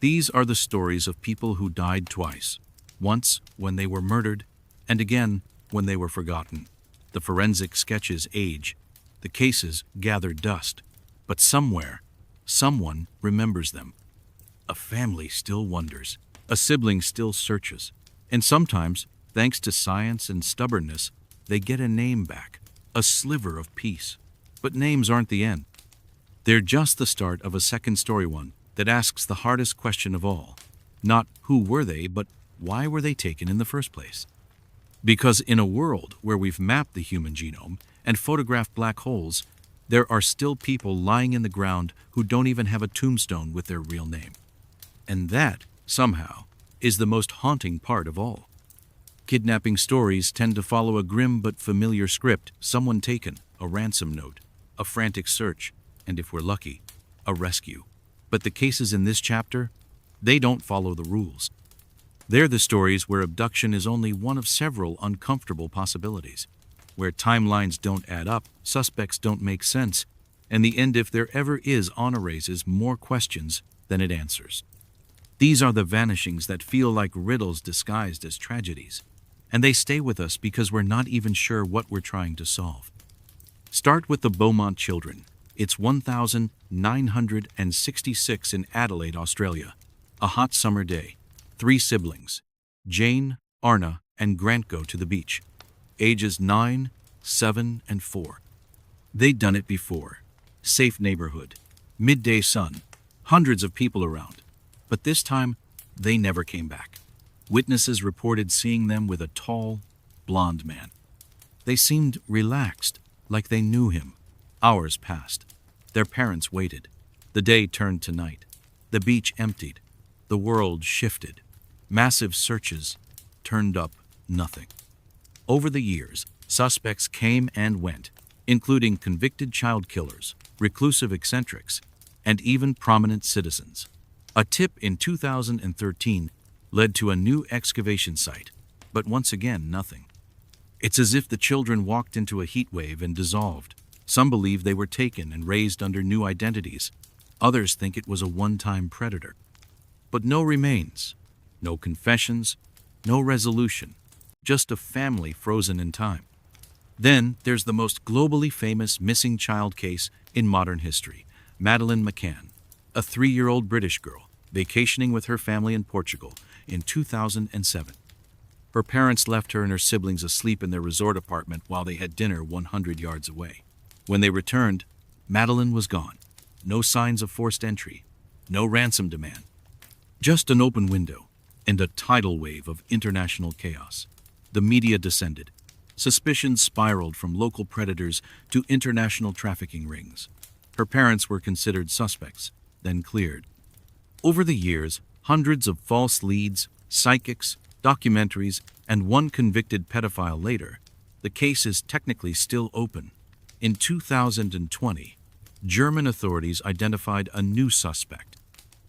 These are the stories of people who died twice. Once when they were murdered, and again when they were forgotten. The forensic sketches age. The cases gather dust. But somewhere, someone remembers them. A family still wonders. A sibling still searches. And sometimes, thanks to science and stubbornness, they get a name back. A sliver of peace. But names aren't the end. They're just the start of a second story, one that asks the hardest question of all. Not who were they, but why were they taken in the first place? Because in a world where we've mapped the human genome and photographed black holes, there are still people lying in the ground who don't even have a tombstone with their real name. And that, somehow, is the most haunting part of all. Kidnapping stories tend to follow a grim but familiar script: someone taken, a ransom note, a frantic search, and if we're lucky, a rescue. But the cases in this chapter, they don't follow the rules. They're the stories where abduction is only one of several uncomfortable possibilities, where timelines don't add up, suspects don't make sense, and the end, if there ever is, raises more questions than it answers. These are the vanishings that feel like riddles disguised as tragedies, and they stay with us because we're not even sure what we're trying to solve. Start with the Beaumont children. It's 1966 in Adelaide, Australia. A hot summer day. 3 siblings, Jane, Arna, and Grant, go to the beach. Ages 9, 7, and 4. They'd done it before. Safe neighborhood. Midday sun. Hundreds of people around. But this time, they never came back. Witnesses reported seeing them with a tall, blond man. They seemed relaxed, like they knew him. Hours passed. Their parents waited. The day turned to night. The beach emptied. The world shifted. Massive searches turned up nothing. Over the years, suspects came and went, including convicted child killers, reclusive eccentrics, and even prominent citizens. A tip in 2013 led to a new excavation site, but once again, nothing. It's as if the children walked into a heat wave and dissolved. Some believe they were taken and raised under new identities. Others think it was a one-time predator. But no remains, no confessions, no resolution, just a family frozen in time. Then there's the most globally famous missing child case in modern history, Madeleine McCann, a 3-year-old British girl vacationing with her family in Portugal in 2007. Her parents left her and her siblings asleep in their resort apartment while they had dinner 100 yards away. When they returned, Madeleine was gone. No signs of forced entry, no ransom demand. Just an open window and a tidal wave of international chaos. The media descended. Suspicions spiraled from local predators to international trafficking rings. Her parents were considered suspects, then cleared. Over the years, hundreds of false leads, psychics, documentaries, and one convicted pedophile later, the case is technically still open. In 2020, German authorities identified a new suspect.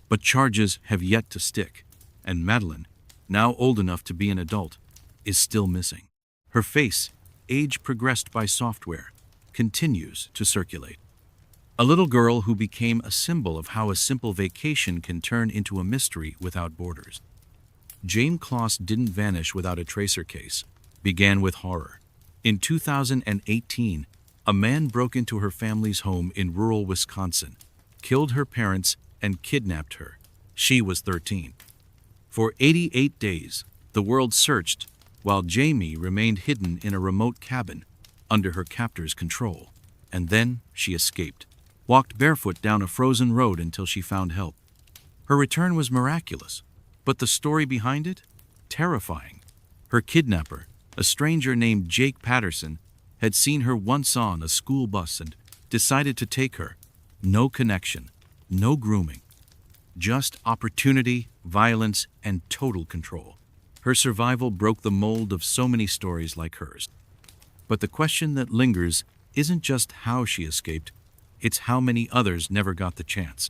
But charges have yet to stick, and Madeleine, now old enough to be an adult, is still missing. Her face, age progressed by software, continues to circulate. A little girl who became a symbol of how a simple vacation can turn into a mystery without borders. Jane Kloss didn't vanish without a tracer case, began with horror. In 2018, a man broke into her family's home in rural Wisconsin, killed her parents, and kidnapped her. She was 13. For 88 days, the world searched, while Jamie remained hidden in a remote cabin under her captor's control. And then she escaped, walked barefoot down a frozen road until she found help. Her return was miraculous, but the story behind it? Terrifying. Her kidnapper, a stranger named Jake Patterson, had seen her once on a school bus and decided to take her. No connection, no grooming. Just opportunity, violence, and total control. Her survival broke the mold of so many stories like hers. But the question that lingers isn't just how she escaped, it's how many others never got the chance.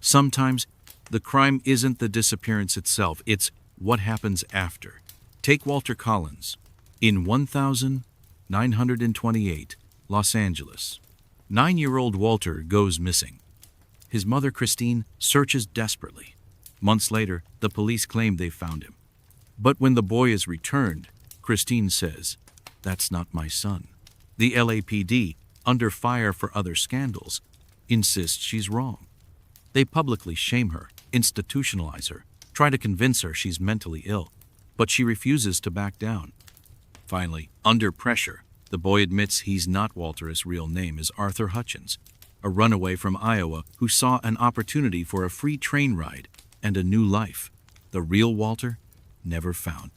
Sometimes, the crime isn't the disappearance itself, it's what happens after. Take Walter Collins. In 1928, Los Angeles. 9-year-old Walter goes missing. His mother, Christine, searches desperately. Months later, the police claim they found him. But when the boy is returned, Christine says, "That's not my son." The LAPD, under fire for other scandals, insists she's wrong. They publicly shame her, institutionalize her, try to convince her she's mentally ill, but she refuses to back down. Finally, under pressure, the boy admits he's not Walter. His real name is Arthur Hutchins, a runaway from Iowa who saw an opportunity for a free train ride and a new life. The real Walter, never found.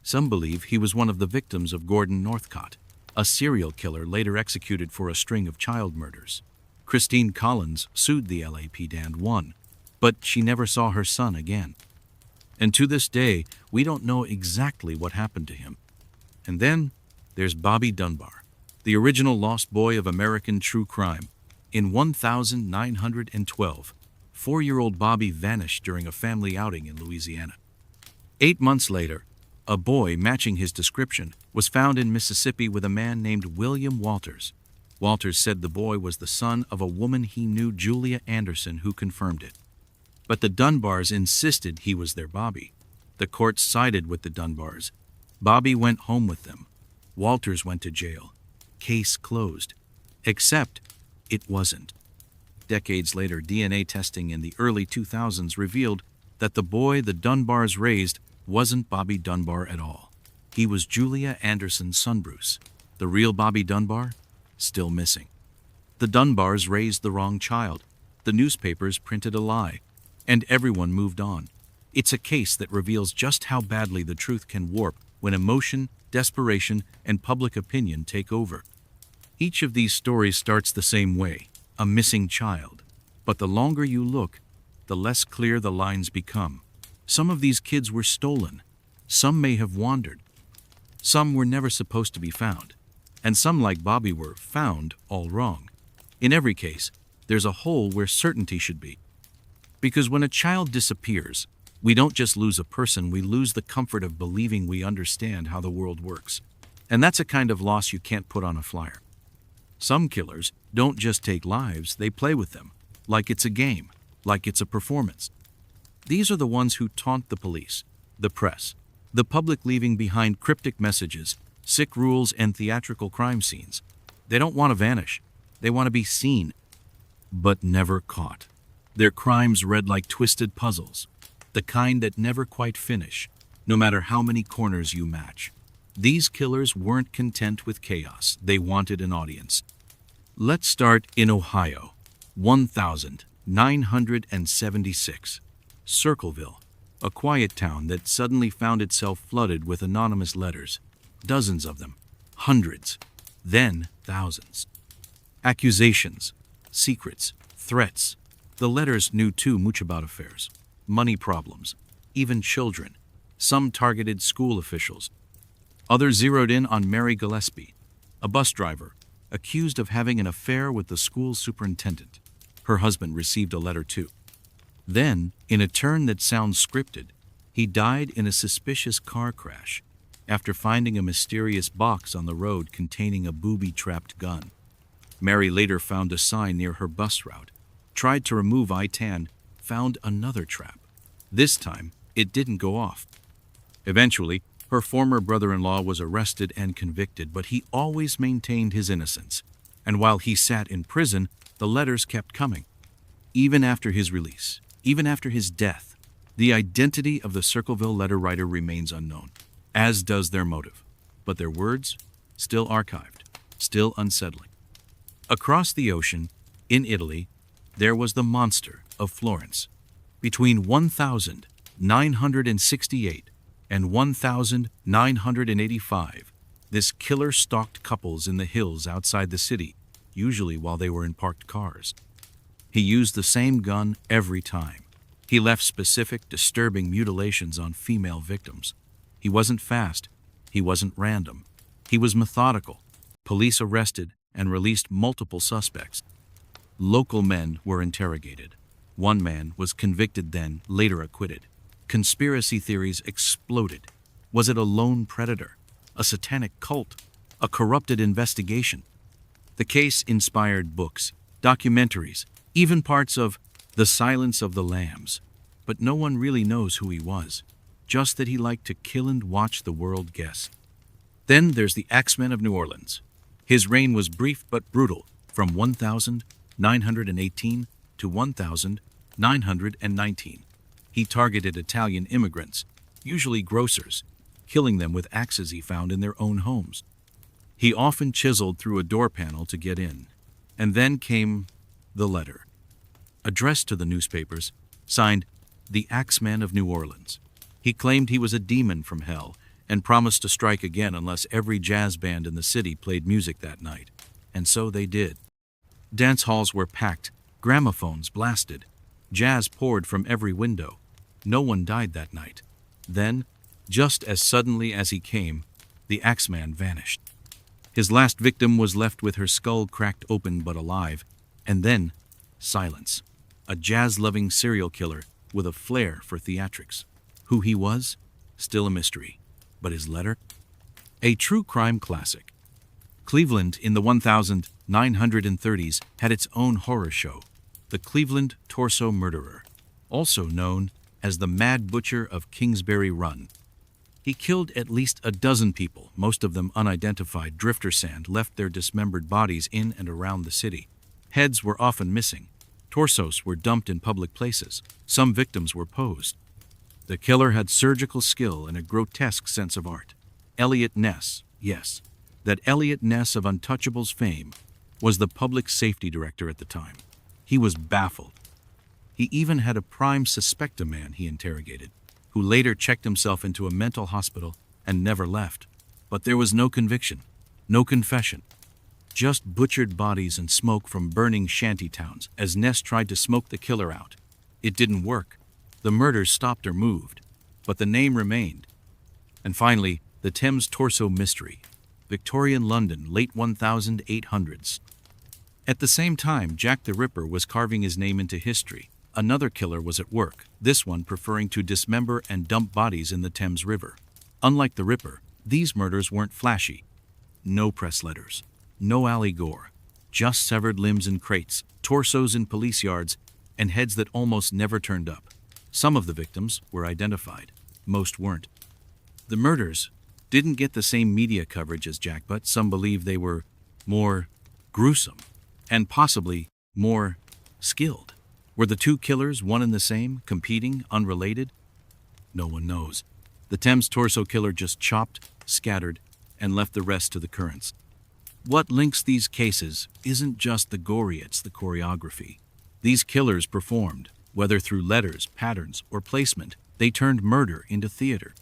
Some believe he was one of the victims of Gordon Northcott, a serial killer later executed for a string of child murders. Christine Collins sued the LAPD and won, but she never saw her son again. And to this day, we don't know exactly what happened to him. And then there's Bobby Dunbar, the original lost boy of American true crime. In 1912, 4-year-old Bobby vanished during a family outing in Louisiana. 8 months later, a boy matching his description was found in Mississippi with a man named William Walters. Walters said the boy was the son of a woman he knew, Julia Anderson, who confirmed it. But the Dunbars insisted he was their Bobby. The court sided with the Dunbars. Bobby went home with them. Walters went to jail. Case closed. Except it wasn't. Decades later, DNA testing in the early 2000s revealed that the boy the Dunbars raised wasn't Bobby Dunbar at all. He was Julia Anderson's son, Bruce. The real Bobby Dunbar? Still missing. The Dunbars raised the wrong child. The newspapers printed a lie. And everyone moved on. It's a case that reveals just how badly the truth can warp when emotion, desperation, and public opinion take over. Each of these stories starts the same way, a missing child. But the longer you look, the less clear the lines become. Some of these kids were stolen. Some may have wandered. Some were never supposed to be found. And some, like Bobby, were found all wrong. In every case, there's a hole where certainty should be. Because when a child disappears, we don't just lose a person, we lose the comfort of believing we understand how the world works. And that's a kind of loss you can't put on a flyer. Some killers don't just take lives, they play with them, like it's a game, like it's a performance. These are the ones who taunt the police, the press, the public, leaving behind cryptic messages, sick rules, and theatrical crime scenes. They don't want to vanish. They want to be seen, but never caught. Their crimes read like twisted puzzles, the kind that never quite finish, no matter how many corners you match. These killers weren't content with chaos. They wanted an audience. Let's start in Ohio. 1976. Circleville, a quiet town that suddenly found itself flooded with anonymous letters. Dozens of them. Hundreds. Then thousands. Accusations. Secrets. Threats. The letters knew too much about affairs, money problems, even children. Some targeted school officials. Others zeroed in on Mary Gillespie, a bus driver, accused of having an affair with the school superintendent. Her husband received a letter too. Then, in a turn that sounds scripted, he died in a suspicious car crash after finding a mysterious box on the road containing a booby-trapped gun. Mary later found a sign near her bus route, tried to remove I-10, found another trap. This time, it didn't go off. Eventually, her former brother-in-law was arrested and convicted, but he always maintained his innocence. And while he sat in prison, the letters kept coming. Even after his release, even after his death, the identity of the Circleville letter writer remains unknown, as does their motive. But their words, still archived, still unsettling. Across the ocean, in Italy, there was the monster of Florence. Between 1968 and 1985, this killer stalked couples in the hills outside the city, usually while they were in parked cars. He used the same gun every time. He left specific, disturbing mutilations on female victims. He wasn't fast. He wasn't random. He was methodical. Police arrested and released multiple suspects. Local men were interrogated. One man was convicted, then later acquitted. Conspiracy theories exploded. Was it a lone predator? A satanic cult? A corrupted investigation? The case inspired books, documentaries, even parts of The Silence of the Lambs. But no one really knows who he was, just that he liked to kill and watch the world guess. Then there's the Axeman of New Orleans. His reign was brief but brutal, from 1918 to 1919. He targeted Italian immigrants, usually grocers, killing them with axes he found in their own homes. He often chiseled through a door panel to get in. And then came the letter, addressed to the newspapers, signed the Axeman of New Orleans. He claimed he was a demon from hell and promised to strike again unless every jazz band in the city played music that night. And so they did. Dance halls were packed, gramophones blasted, jazz poured from every window. No one died that night. Then, just as suddenly as he came, the Axeman vanished. His last victim was left with her skull cracked open but alive, and then silence. A jazz-loving serial killer with a flair for theatrics. Who he was? Still a mystery. But his letter? A true crime classic. Cleveland in the 1930s had its own horror show, the Cleveland Torso Murderer, also known as the Mad Butcher of Kingsbury Run. He killed at least a dozen people, most of them unidentified. Drifter sand left their dismembered bodies in and around the city. Heads were often missing. Torsos were dumped in public places. Some victims were posed. The killer had surgical skill and a grotesque sense of art. Elliot Ness, yes, that Elliot Ness of Untouchables fame, was the public safety director at the time. He was baffled. He even had a prime suspecta man he interrogated, who later checked himself into a mental hospital and never left. But there was no conviction, no confession. Just butchered bodies and smoke from burning shanty towns as Ness tried to smoke the killer out. It didn't work. The murders stopped or moved. but the name remained. And finally, the Thames Torso Mystery, Victorian London, late 1800s. At the same time, Jack the Ripper was carving his name into history. Another killer was at work, this one preferring to dismember and dump bodies in the Thames River. Unlike the Ripper, these murders weren't flashy. No press letters, no alley gore, just severed limbs in crates, torsos in police yards, and heads that almost never turned up. Some of the victims were identified, most weren't. The murders didn't get the same media coverage as Jack, but some believe they were more gruesome and possibly more skilled. Were the two killers one and the same, competing, unrelated? No one knows. The Thames Torso killer just chopped, scattered, and left the rest to the currents. What links these cases isn't just the gory, it's the choreography. These killers performed, whether through letters, patterns, or placement, they turned murder into theater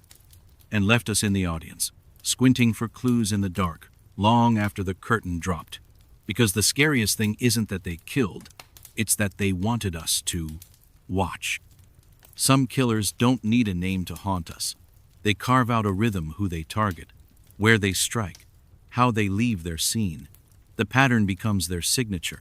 and left us in the audience, squinting for clues in the dark, long after the curtain dropped. Because the scariest thing isn't that they killed, it's that they wanted us to watch. Some killers don't need a name to haunt us. They carve out a rhythm who they target, where they strike, how they leave their scene. The pattern becomes their signature.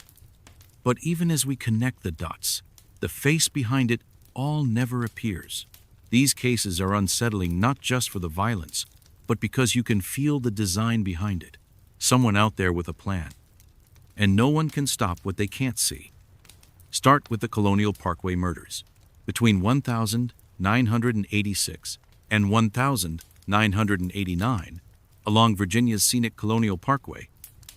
But even as we connect the dots, the face behind it all never appears. These cases are unsettling not just for the violence, but because you can feel the design behind it. Someone out there with a plan. And no one can stop what they can't see. Start with the Colonial Parkway murders. Between 1986 and 1989, along Virginia's scenic Colonial Parkway,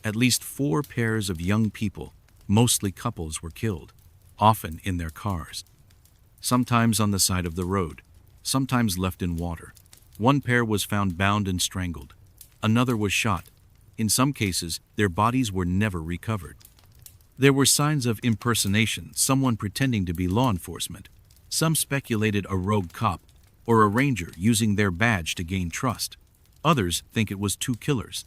at least 4 pairs of young people, mostly couples, were killed, often in their cars. Sometimes on the side of the road, sometimes left in water. One pair was found bound and strangled. Another was shot. In some cases, their bodies were never recovered. There were signs of impersonation, someone pretending to be law enforcement. Some speculated a rogue cop or a ranger using their badge to gain trust. Others think it was 2 killers.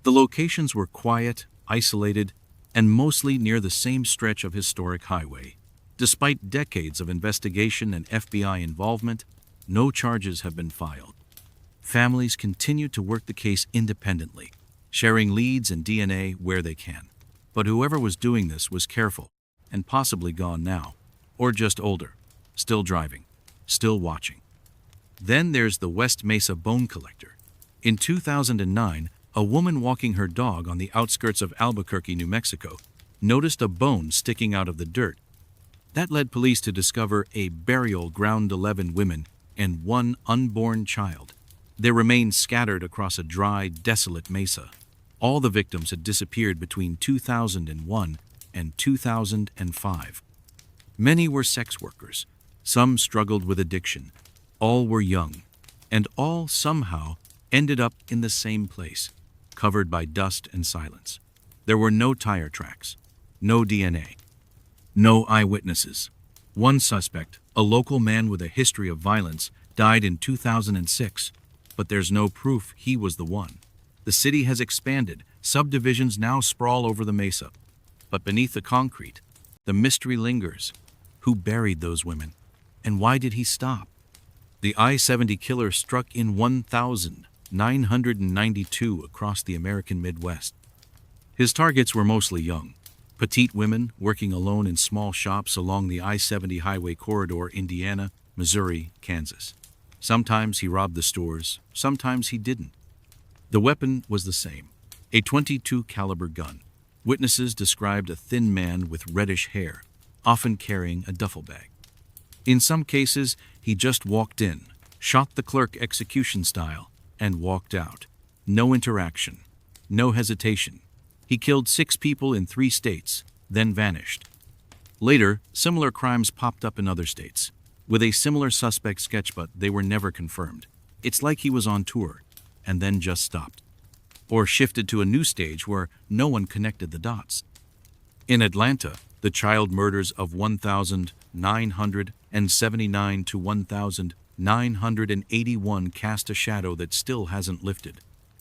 The locations were quiet, isolated, and mostly near the same stretch of historic highway. Despite decades of investigation and FBI involvement, no charges have been filed. Families continue to work the case independently, sharing leads and DNA where they can. But whoever was doing this was careful, and possibly gone now, or just older, still driving, still watching. Then there's the West Mesa bone collector. In 2009, a woman walking her dog on the outskirts of Albuquerque, New Mexico, noticed a bone sticking out of the dirt. That led police to discover a burial ground 11 women and 1 unborn child. Their remains scattered across a dry, desolate mesa. All the victims had disappeared between 2001 and 2005. Many were sex workers. Some struggled with addiction. All were young, and all somehow ended up in the same place, covered by dust and silence. There were no tire tracks, no DNA, no eyewitnesses. One suspect, a local man with a history of violence, died in 2006, but there's no proof he was the one. The city has expanded. Subdivisions now sprawl over the mesa. But beneath the concrete, the mystery lingers. Who buried those women? And why did he stop? The I-70 killer struck in 1992 across the American Midwest. His targets were mostly young, petite women working alone in small shops along the I-70 highway corridor, Indiana, Missouri, Kansas. Sometimes he robbed the stores, sometimes he didn't. The weapon was the same, a .22 caliber gun. Witnesses described a thin man with reddish hair, often carrying a duffel bag. In some cases, he just walked in, shot the clerk execution style, and walked out. No interaction, no hesitation. He killed 6 people in 3 states, then vanished. Later, similar crimes popped up in other states, with a similar suspect sketch, but they were never confirmed. It's like he was on tour, and then just stopped, or shifted to a new stage where no one connected the dots. In Atlanta, the child murders of 1,979 to 1,981 cast a shadow that still hasn't lifted.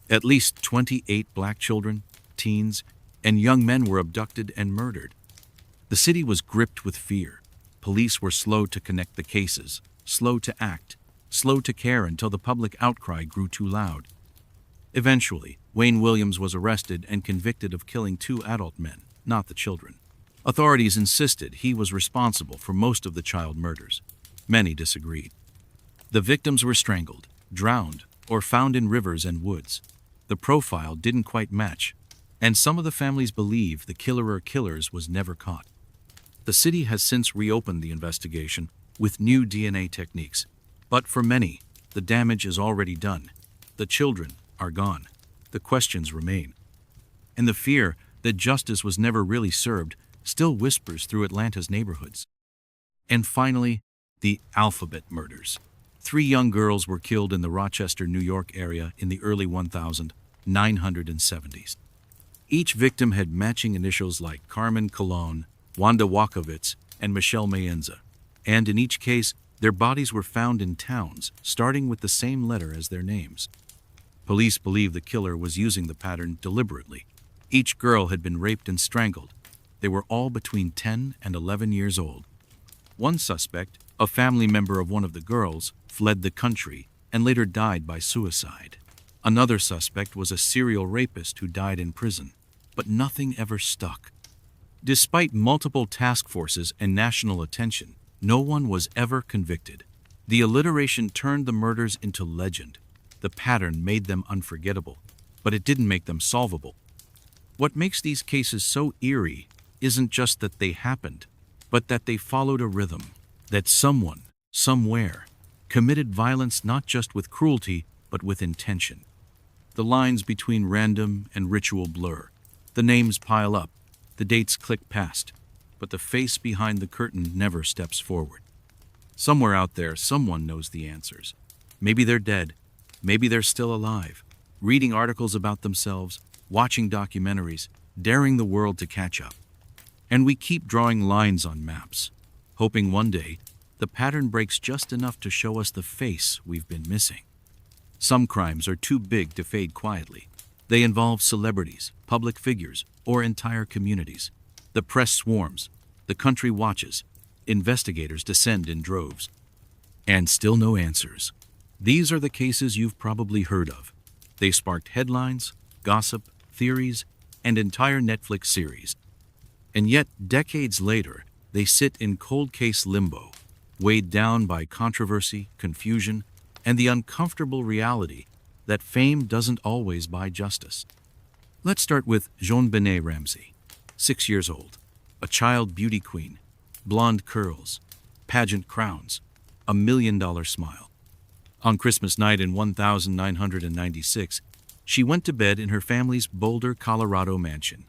At least 28 black children, teens, and young men were abducted and murdered. The city was gripped with fear. Police were slow to connect the cases, slow to act, slow to care until the public outcry grew too loud. Eventually, Wayne Williams was arrested and convicted of killing 2 adult men, not the children. Authorities insisted he was responsible for most of the child murders. Many disagreed. The victims were strangled, drowned, or found in rivers and woods. The profile didn't quite match, and some of the families believe the killer or killers was never caught. The city has since reopened the investigation with new DNA techniques, but for many, the damage is already done. The children are gone. The questions remain. And the fear that justice was never really served still whispers through Atlanta's neighborhoods. And finally, the Alphabet murders. 3 young girls were killed in the Rochester, New York area in the early 1970s. Each victim had matching initials like Carmen Colon, Wanda Wakowitz, and Michelle Mayenza, and in each case, their bodies were found in towns starting with the same letter as their names. Police believe the killer was using the pattern deliberately. Each girl had been raped and strangled. They were all between 10 and 11 years old. One suspect, a family member of one of the girls, fled the country and later died by suicide. Another suspect was a serial rapist who died in prison, but nothing ever stuck. Despite multiple task forces and national attention, no one was ever convicted. The alliteration turned the murders into legend. The pattern made them unforgettable, but it didn't make them solvable. What makes these cases so eerie isn't just that they happened, but that they followed a rhythm, that someone, somewhere, committed violence not just with cruelty, but with intention. The lines between random and ritual blur. The names pile up, the dates click past, but the face behind the curtain never steps forward. Somewhere out there, someone knows the answers. Maybe they're dead, maybe they're still alive, reading articles about themselves, watching documentaries, daring the world to catch up. And we keep drawing lines on maps, hoping one day the pattern breaks just enough to show us the face we've been missing. Some crimes are too big to fade quietly. They involve celebrities, public figures, or entire communities. The press swarms, the country watches, investigators descend in droves. And still no answers. These are the cases you've probably heard of. They sparked headlines, gossip, theories, and entire Netflix series. And yet, decades later, they sit in cold case limbo, weighed down by controversy, confusion, and the uncomfortable reality that fame doesn't always buy justice. Let's start with JonBenet Ramsey, 6 years old, a child beauty queen, blonde curls, pageant crowns, $1 million smile. On Christmas night in 1996, she went to bed in her family's Boulder, Colorado mansion.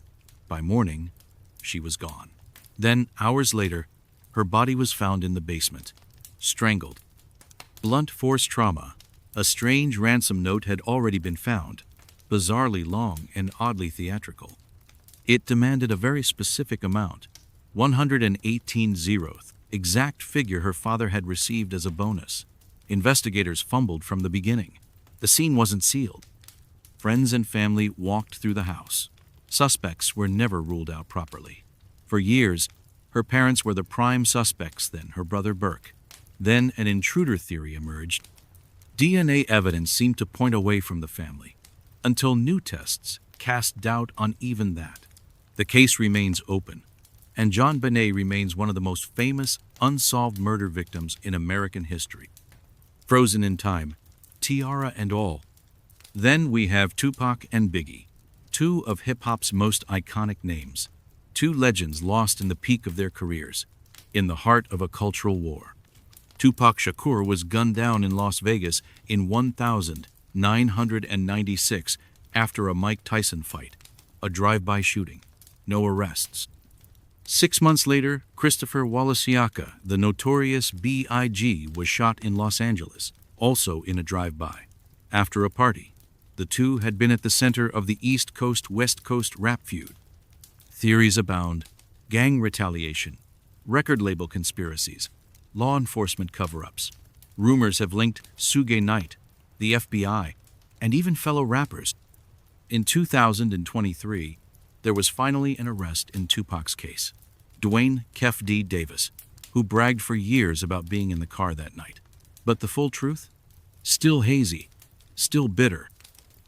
By morning, she was gone. Then, hours later, her body was found in the basement, strangled. Blunt force trauma. A strange ransom note had already been found, bizarrely long and oddly theatrical. It demanded a very specific amount, 118 zeroth, exact figure her father had received as a bonus. Investigators fumbled from the beginning. The scene wasn't sealed. Friends and family walked through the house. Suspects were never ruled out properly. For years, her parents were the prime suspects, then her brother Burke. Then an intruder theory emerged. DNA evidence seemed to point away from the family, until new tests cast doubt on even that. The case remains open, and JonBenet remains one of the most famous unsolved murder victims in American history. Frozen in time, tiara and all. Then we have Tupac and Biggie, 2 of hip-hop's most iconic names, 2 legends lost in the peak of their careers, in the heart of a cultural war. Tupac Shakur was gunned down in Las Vegas in 1996 after a Mike Tyson fight, a drive-by shooting, no arrests. 6 months later, Christopher Wallasiaka, the notorious B.I.G., was shot in Los Angeles, also in a drive-by, after a party. The 2 had been at the center of the East Coast-West Coast rap feud. Theories abound: gang retaliation, record label conspiracies, law enforcement cover-ups. Rumors have linked Suge Knight, the FBI, and even fellow rappers. In 2023, there was finally an arrest in Tupac's case. Dwayne "Kef D" Davis, who bragged for years about being in the car that night. But the full truth? Still hazy, still bitter,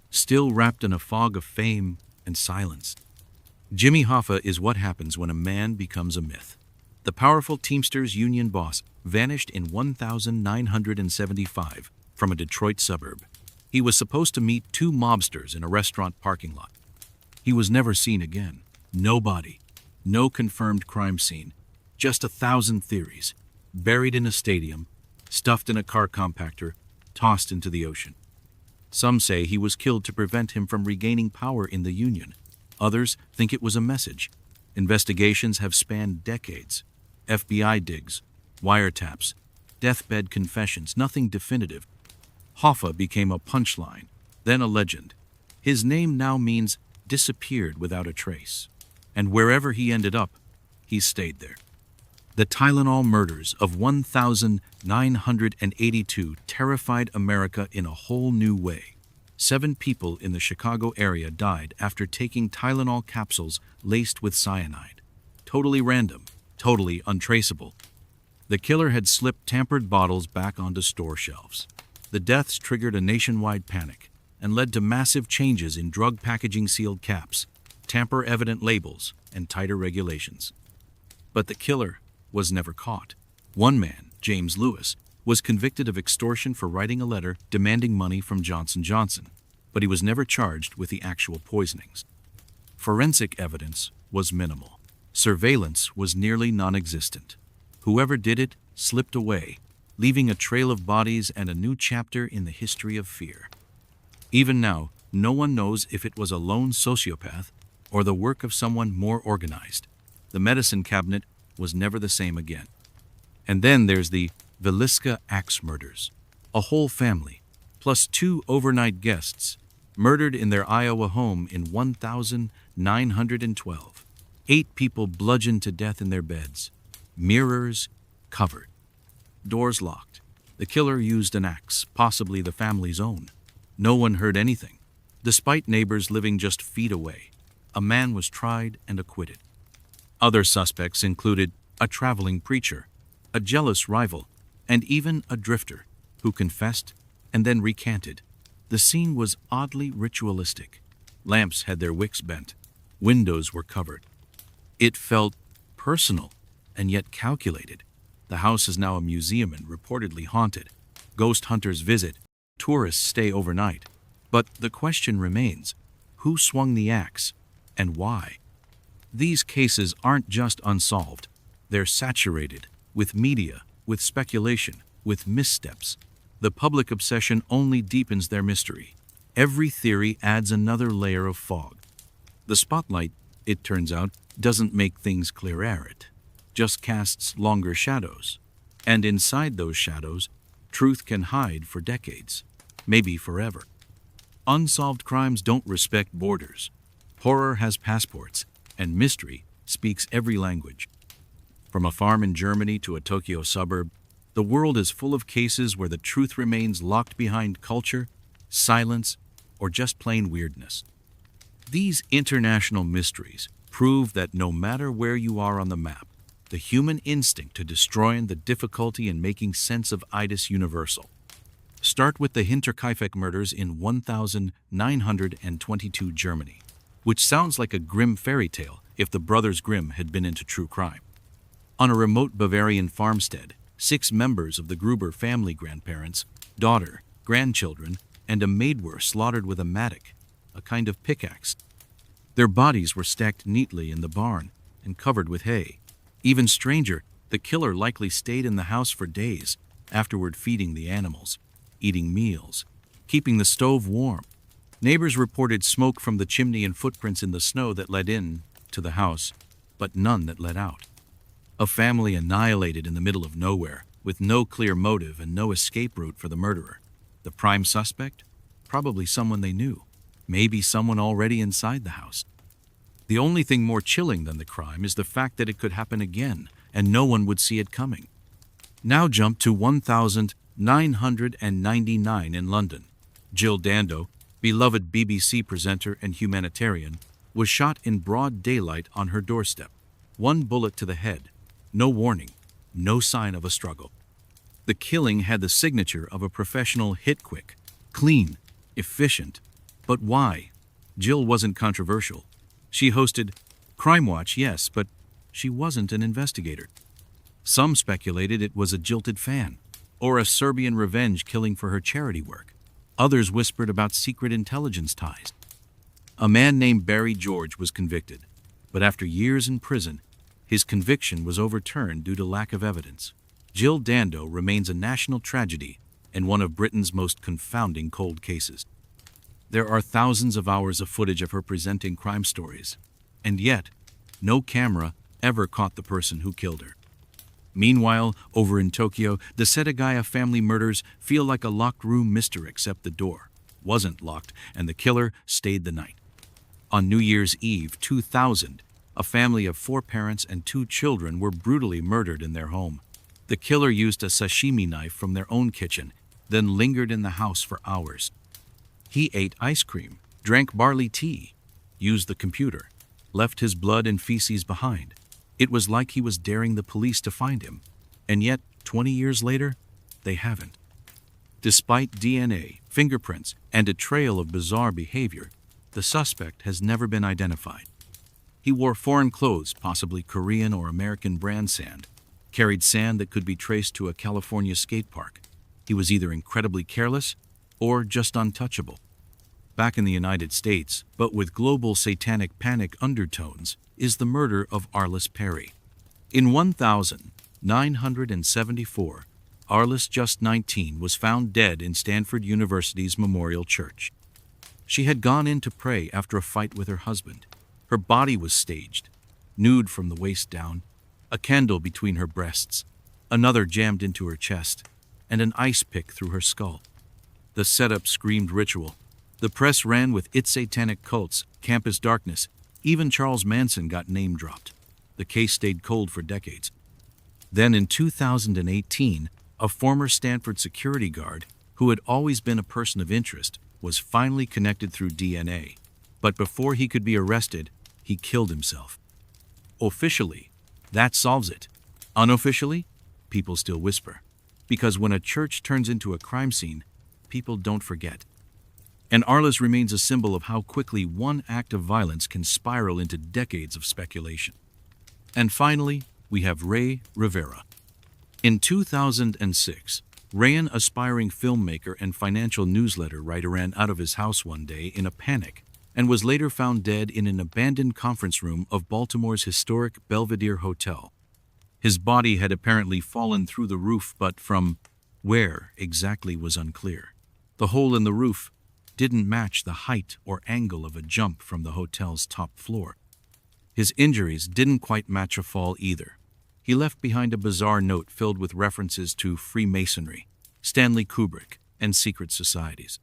still wrapped in a fog of fame and silence. Jimmy Hoffa is what happens when a man becomes a myth. The powerful Teamsters union boss vanished in 1975 from a Detroit suburb. He was supposed to meet two mobsters in a restaurant parking lot. He was never seen again. No body, no confirmed crime scene, just 1,000 theories, buried in a stadium, stuffed in a car compactor, tossed into the ocean. Some say he was killed to prevent him from regaining power in the union. Others think it was a message. Investigations have spanned decades. FBI digs, wiretaps, deathbed confessions, nothing definitive. Hoffa became a punchline, then a legend. His name now means disappeared without a trace. And wherever he ended up, he stayed there. The Tylenol murders of 1982 terrified America in a whole new way. 7 people in the Chicago area died after taking Tylenol capsules laced with cyanide. Totally random, totally untraceable. The killer had slipped tampered bottles back onto store shelves. The deaths triggered a nationwide panic and led to massive changes in drug packaging sealed caps, tamper-evident labels, and tighter regulations. But the killer was never caught. One man, James Lewis, was convicted of extortion for writing a letter demanding money from Johnson & Johnson, but he was never charged with the actual poisonings. Forensic evidence was minimal. Surveillance was nearly non-existent. Whoever did it slipped away, leaving a trail of bodies and a new chapter in the history of fear. Even now, no one knows if it was a lone sociopath or the work of someone more organized. The medicine cabinet was never the same again. And then there's the Villisca axe murders. A whole family, plus 2 overnight guests, murdered in their Iowa home in 1912. 8 people bludgeoned to death in their beds. Mirrors covered. Doors locked. The killer used an axe, possibly the family's own. No one heard anything. Despite neighbors living just feet away, a man was tried and acquitted. Other suspects included a traveling preacher, a jealous rival, and even a drifter who confessed and then recanted. The scene was oddly ritualistic. Lamps had their wicks bent. Windows were covered. It felt personal and yet calculated. The house is now a museum and reportedly haunted. Ghost hunters visit. Tourists stay overnight. But the question remains, who swung the axe and why? These cases aren't just unsolved. They're saturated with media, with speculation, with missteps. The public obsession only deepens their mystery. Every theory adds another layer of fog. The spotlight, it turns out, doesn't make things clearer. It just casts longer shadows. And inside those shadows, truth can hide for decades, maybe forever. Unsolved crimes don't respect borders. Horror has passports, and mystery speaks every language. From a farm in Germany to a Tokyo suburb, the world is full of cases where the truth remains locked behind culture, silence, or just plain weirdness. These international mysteries prove that no matter where you are on the map, the human instinct to destroy and the difficulty in making sense of it is universal. Start with the Hinterkaifeck murders in 1922 Germany, which sounds like a grim fairy tale if the Brothers Grimm had been into true crime. On a remote Bavarian farmstead, 6 members of the Gruber family, grandparents, daughter, grandchildren, and a maid, were slaughtered with a mattock, a kind of pickaxe. Their bodies were stacked neatly in the barn and covered with hay. Even stranger, the killer likely stayed in the house for days, afterward feeding the animals, eating meals, keeping the stove warm. Neighbors reported smoke from the chimney and footprints in the snow that led in to the house, but none that led out. A family annihilated in the middle of nowhere, with no clear motive and no escape route for the murderer. The prime suspect? Probably someone they knew. Maybe someone already inside the house. The only thing more chilling than the crime is the fact that it could happen again, and no one would see it coming. Now jump to 1999 in London. Jill Dando, beloved BBC presenter and humanitarian, was shot in broad daylight on her doorstep. 1 bullet to the head. No warning, no sign of a struggle. The killing had the signature of a professional hit quick, clean, efficient. But why? Jill wasn't controversial. She hosted Crime Watch, yes, but she wasn't an investigator. Some speculated it was a jilted fan, or a Serbian revenge killing for her charity work. Others whispered about secret intelligence ties. A man named Barry George was convicted, but after years in prison, his conviction was overturned due to lack of evidence. Jill Dando remains a national tragedy and one of Britain's most confounding cold cases. There are thousands of hours of footage of her presenting crime stories, and yet, no camera ever caught the person who killed her. Meanwhile, over in Tokyo, the Setagaya family murders feel like a locked room mystery, except the door wasn't locked and the killer stayed the night. On New Year's Eve 2000, a family of 4 parents and 2 children were brutally murdered in their home. The killer used a sashimi knife from their own kitchen, then lingered in the house for hours. He ate ice cream, drank barley tea, used the computer, left his blood and feces behind. It was like he was daring the police to find him, and yet, 20 years later, they haven't. Despite DNA, fingerprints, and a trail of bizarre behavior, the suspect has never been identified. He wore foreign clothes, possibly Korean or American brand sand, carried sand that could be traced to a California skate park. He was either incredibly careless or just untouchable. Back in the United States, but with global satanic panic undertones, is the murder of Arliss Perry. In 1974, Arliss, just 19, was found dead in Stanford University's Memorial Church. She had gone in to pray after a fight with her husband. Her body was staged, nude from the waist down, a candle between her breasts, another jammed into her chest, and an ice pick through her skull. The setup screamed ritual. The press ran with its satanic cults, campus darkness. Even Charles Manson got name-dropped. The case stayed cold for decades. Then in 2018, a former Stanford security guard, who had always been a person of interest, was finally connected through DNA. But before he could be arrested, he killed himself. Officially, that solves it. Unofficially, people still whisper. Because when a church turns into a crime scene, people don't forget. And Arliss remains a symbol of how quickly one act of violence can spiral into decades of speculation. And finally, we have Ray Rivera. In 2006, Ray, an aspiring filmmaker and financial newsletter writer, ran out of his house one day in a panic and was later found dead in an abandoned conference room of Baltimore's historic Belvedere Hotel. His body had apparently fallen through the roof, but from where exactly was unclear. The hole in the roof didn't match the height or angle of a jump from the hotel's top floor. His injuries didn't quite match a fall either. He left behind a bizarre note filled with references to Freemasonry, Stanley Kubrick, and secret societies.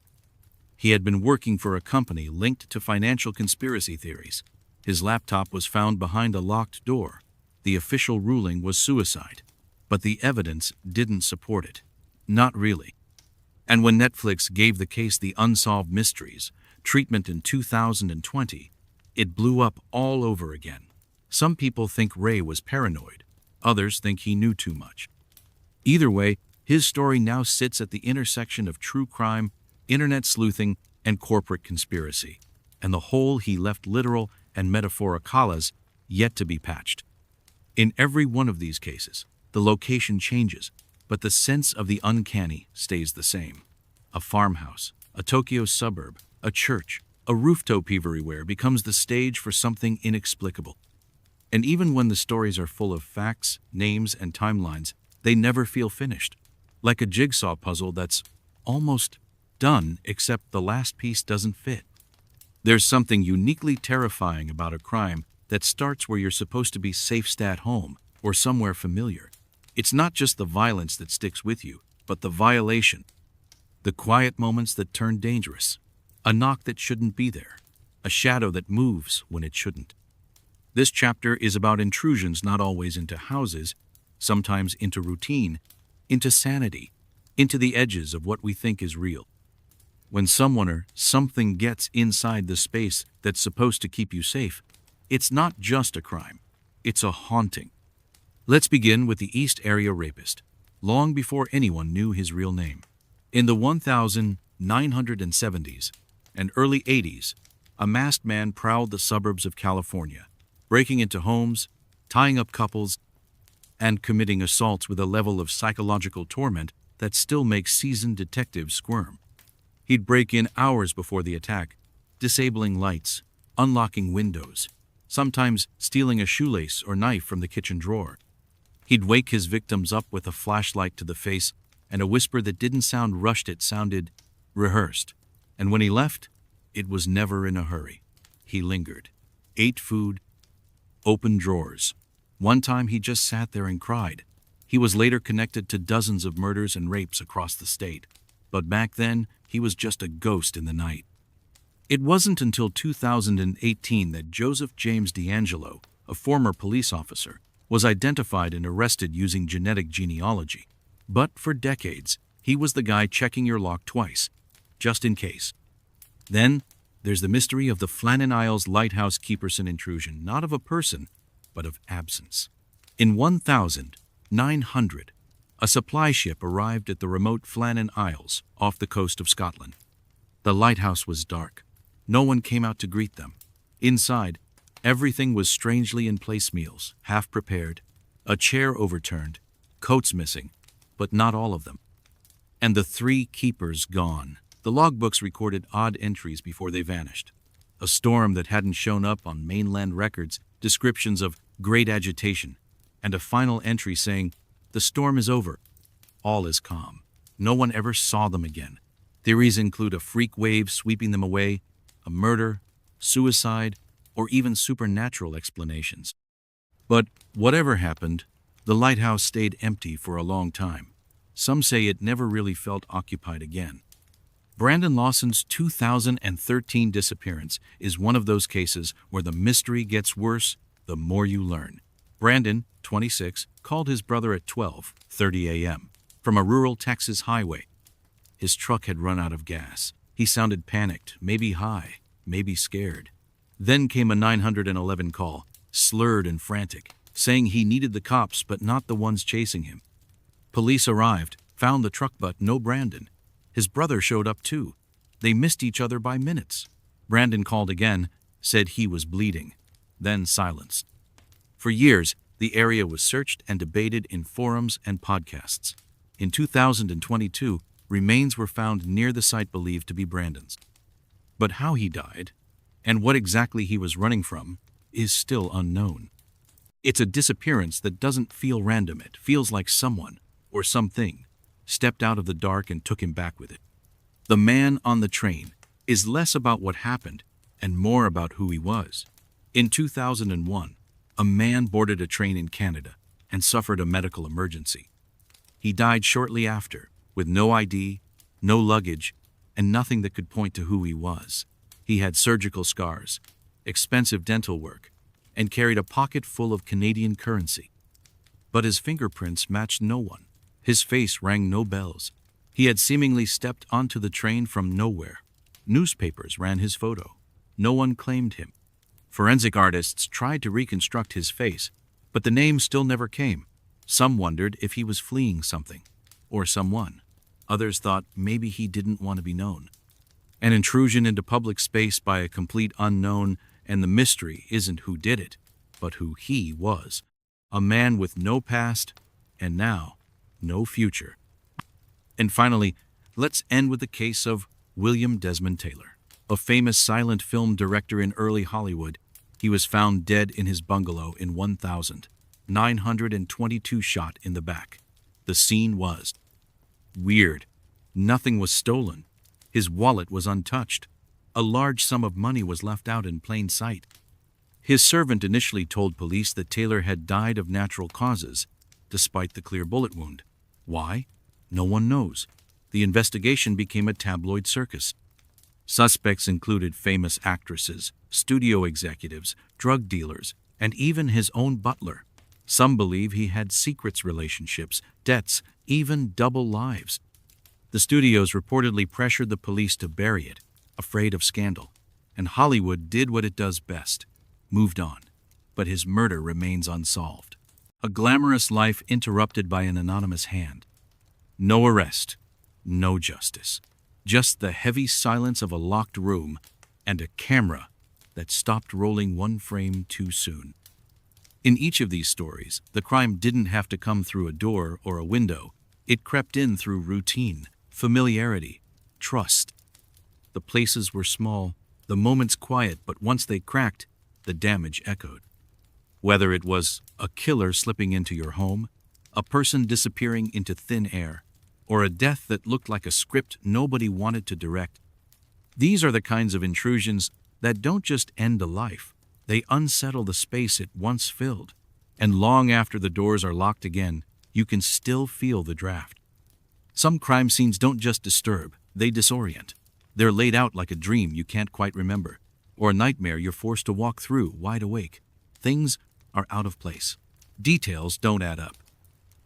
He had been working for a company linked to financial conspiracy theories. His laptop was found behind a locked door. The official ruling was suicide, but the evidence didn't support it. Not really. And when Netflix gave the case the Unsolved Mysteries treatment in 2020, it blew up all over again. Some people think Ray was paranoid. Others think he knew too much. Either way, his story now sits at the intersection of true crime, internet sleuthing, and corporate conspiracy, and the hole he left, literal and metaphorical, yet to be patched. In every one of these cases, the location changes, but the sense of the uncanny stays the same. A farmhouse, a Tokyo suburb, a church, a rooftop everywhere becomes the stage for something inexplicable. And even when the stories are full of facts, names, and timelines, they never feel finished. Like a jigsaw puzzle that's almost done, except the last piece doesn't fit. There's something uniquely terrifying about a crime that starts where you're supposed to be safe, at home, or somewhere familiar. It's not just the violence that sticks with you, but the violation. The quiet moments that turn dangerous. A knock that shouldn't be there. A shadow that moves when it shouldn't. This chapter is about intrusions, not always into houses, sometimes into routine, into sanity, into the edges of what we think is real. When someone or something gets inside the space that's supposed to keep you safe, it's not just a crime, it's a haunting. Let's begin with the East Area Rapist. long before anyone knew his real name. In the 1970s and early 80s, a masked man prowled the suburbs of California, breaking into homes, tying up couples, and committing assaults with a level of psychological torment that still makes seasoned detectives squirm. He'd break in hours before the attack, disabling lights, unlocking windows, sometimes stealing a shoelace or knife from the kitchen drawer. He'd wake his victims up with a flashlight to the face and a whisper that didn't sound rushed, it sounded rehearsed. And when he left, it was never in a hurry. He lingered, ate food, opened drawers. One time he just sat there and cried. He was later connected to dozens of murders and rapes across the state. But back then, he was just a ghost in the night. It wasn't until 2018 that Joseph James D'Angelo, a former police officer, was identified and arrested using genetic genealogy. But for decades, he was the guy checking your lock twice, just in case. Then, there's the mystery of the Flannan Isles Lighthouse Keeperson intrusion, not of a person, but of absence. In 1900, a supply ship arrived at the remote Flannan Isles off the coast of Scotland. The lighthouse was dark. No one came out to greet them. Inside, everything was strangely in place: meals, half prepared, a chair overturned, coats missing, but not all of them. And the 3 keepers gone. The logbooks recorded odd entries before they vanished. A storm that hadn't shown up on mainland records, descriptions of great agitation, and a final entry saying, "The storm is over. All is calm." No one ever saw them again. Theories include a freak wave sweeping them away, a murder, suicide, or even supernatural explanations. But whatever happened, the lighthouse stayed empty for a long time. Some say it never really felt occupied again. Brandon Lawson's 2013 disappearance is one of those cases where the mystery gets worse the more you learn. Brandon, 26, called his brother at 12:30 a.m. from a rural Texas highway. His truck had run out of gas. He sounded panicked, maybe high, maybe scared. Then came a 911 call, slurred and frantic, saying he needed the cops but not the ones chasing him. Police arrived, found the truck but no Brandon. His brother showed up too. They missed each other by minutes. Brandon called again, said he was bleeding, then silenced. For years, the area was searched and debated in forums and podcasts. In 2022, remains were found near the site believed to be Brandon's. But how he died, and what exactly he was running from, is still unknown. It's a disappearance that doesn't feel random. It feels like someone, or something, stepped out of the dark and took him back with it. The Man on the Train is less about what happened and more about who he was. In 2001, a man boarded a train in Canada and suffered a medical emergency. He died shortly after, with no ID, no luggage, and nothing that could point to who he was. He had surgical scars, expensive dental work, and carried a pocket full of Canadian currency. But his fingerprints matched no one. His face rang no bells. He had seemingly stepped onto the train from nowhere. Newspapers ran his photo. No one claimed him. Forensic artists tried to reconstruct his face, but the name still never came. Some wondered if he was fleeing something, or someone. Others thought maybe he didn't want to be known. An intrusion into public space by a complete unknown, and the mystery isn't who did it, but who he was. A man with no past, and now, no future. And finally, let's end with the case of William Desmond Taylor, a famous silent film director in early Hollywood. He was found dead in his bungalow in 1922, shot in the back. The scene was weird. Nothing was stolen. His wallet was untouched. A large sum of money was left out in plain sight. His servant initially told police that Taylor had died of natural causes, despite the clear bullet wound. Why? No one knows. The investigation became a tabloid circus. Suspects included famous actresses, studio executives, drug dealers, and even his own butler. Some believe he had secrets, relationships, debts, even double lives. The studios reportedly pressured the police to bury it, afraid of scandal. And Hollywood did what it does best, moved on. But his murder remains unsolved. A glamorous life interrupted by an anonymous hand. No arrest, no justice. Just the heavy silence of a locked room and a camera that stopped rolling one frame too soon. In each of these stories, the crime didn't have to come through a door or a window. It crept in through routine, familiarity, trust. The places were small, the moments quiet, but once they cracked, the damage echoed. Whether it was a killer slipping into your home, a person disappearing into thin air, or a death that looked like a script nobody wanted to direct, these are the kinds of intrusions that don't just end a life, they unsettle the space it once filled. And long after the doors are locked again, you can still feel the draft. Some crime scenes don't just disturb, they disorient. They're laid out like a dream you can't quite remember, or a nightmare you're forced to walk through wide awake. Things are out of place. Details don't add up.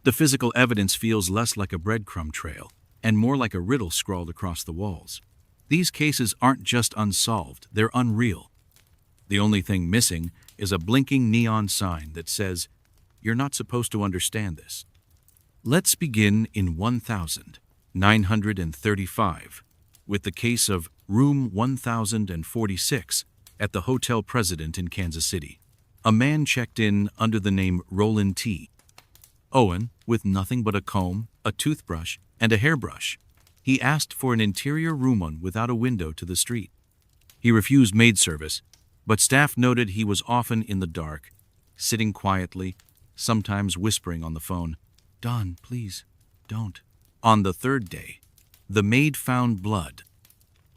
The physical evidence feels less like a breadcrumb trail and more like a riddle scrawled across the walls. These cases aren't just unsolved, they're unreal. The only thing missing is a blinking neon sign that says, "You're not supposed to understand this." Let's begin in 1935 with the case of Room 1046 at the Hotel President in Kansas City. A man checked in under the name Roland T. Owen with nothing but a comb, a toothbrush, and a hairbrush. He asked for an interior room without a window to the street. He refused maid service, but staff noted he was often in the dark, sitting quietly, sometimes whispering on the phone, "Don, please, don't." On the third day, the maid found blood.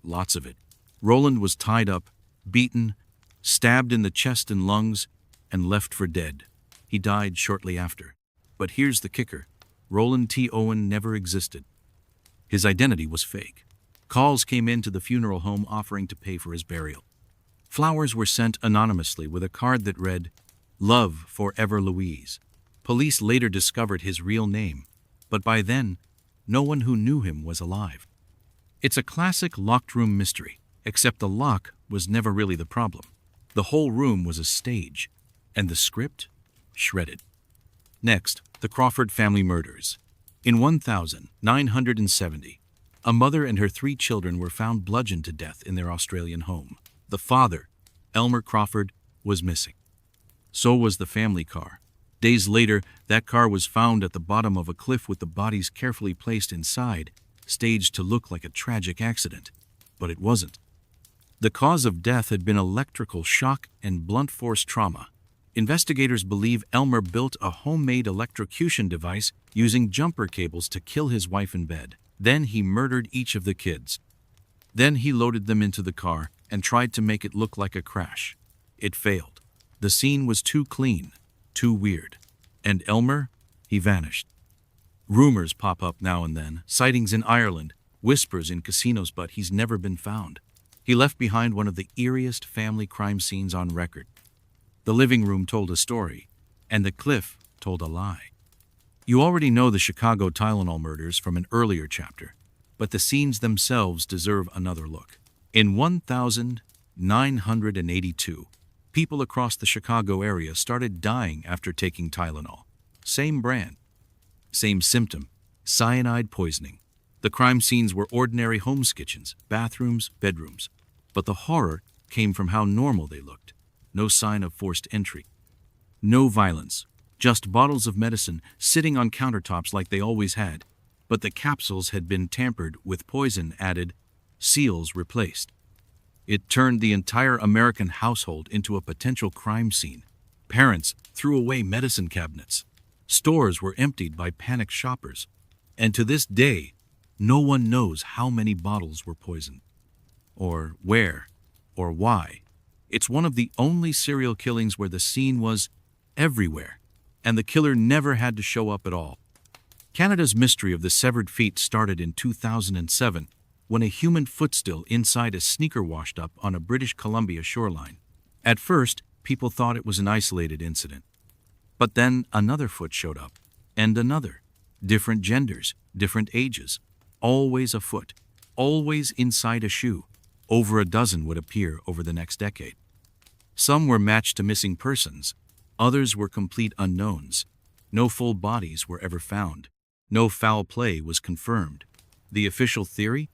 Lots of it. Roland was tied up, beaten, stabbed in the chest and lungs, and left for dead. He died shortly after. But here's the kicker. Roland T. Owen never existed. His identity was fake. Calls came in to the funeral home offering to pay for his burial. Flowers were sent anonymously with a card that read, "Love forever, Louise." Police later discovered his real name, but by then, no one who knew him was alive. It's a classic locked room mystery, except the lock was never really the problem. The whole room was a stage, and the script? Shredded. Next, the Crawford family murders. In 1970, a mother and her 3 children were found bludgeoned to death in their Australian home. The father, Elmer Crawford, was missing. So was the family car. Days later, that car was found at the bottom of a cliff with the bodies carefully placed inside, staged to look like a tragic accident. But it wasn't. The cause of death had been electrical shock and blunt force trauma. Investigators believe Elmer built a homemade electrocution device using jumper cables to kill his wife in bed. Then he murdered each of the kids. Then he loaded them into the car and tried to make it look like a crash. It failed. The scene was too clean, too weird. And Elmer, he vanished. Rumors pop up now and then, sightings in Ireland, whispers in casinos, but he's never been found. He left behind one of the eeriest family crime scenes on record. The living room told a story, and the cliff told a lie. You already know the Chicago Tylenol murders from an earlier chapter, but the scenes themselves deserve another look. In 1982, people across the Chicago area started dying after taking Tylenol. Same brand, same symptom, cyanide poisoning. The crime scenes were ordinary homes, kitchens, bathrooms, bedrooms, but the horror came from how normal they looked. No sign of forced entry. No violence, just bottles of medicine sitting on countertops like they always had, but the capsules had been tampered with, poison added, seals replaced. It turned the entire American household into a potential crime scene. Parents threw away medicine cabinets. Stores were emptied by panicked shoppers. And to this day, no one knows how many bottles were poisoned, or where, or why. It's one of the only serial killings where the scene was everywhere, and the killer never had to show up at all. Canada's mystery of the severed feet started in 2007, when a human foot still inside a sneaker washed up on a British Columbia shoreline. At first, people thought it was an isolated incident. But then another foot showed up, and another. Different genders, different ages. Always a foot, always inside a shoe. Over a dozen would appear over the next decade. Some were matched to missing persons. Others were complete unknowns. No full bodies were ever found. No foul play was confirmed. The official theory?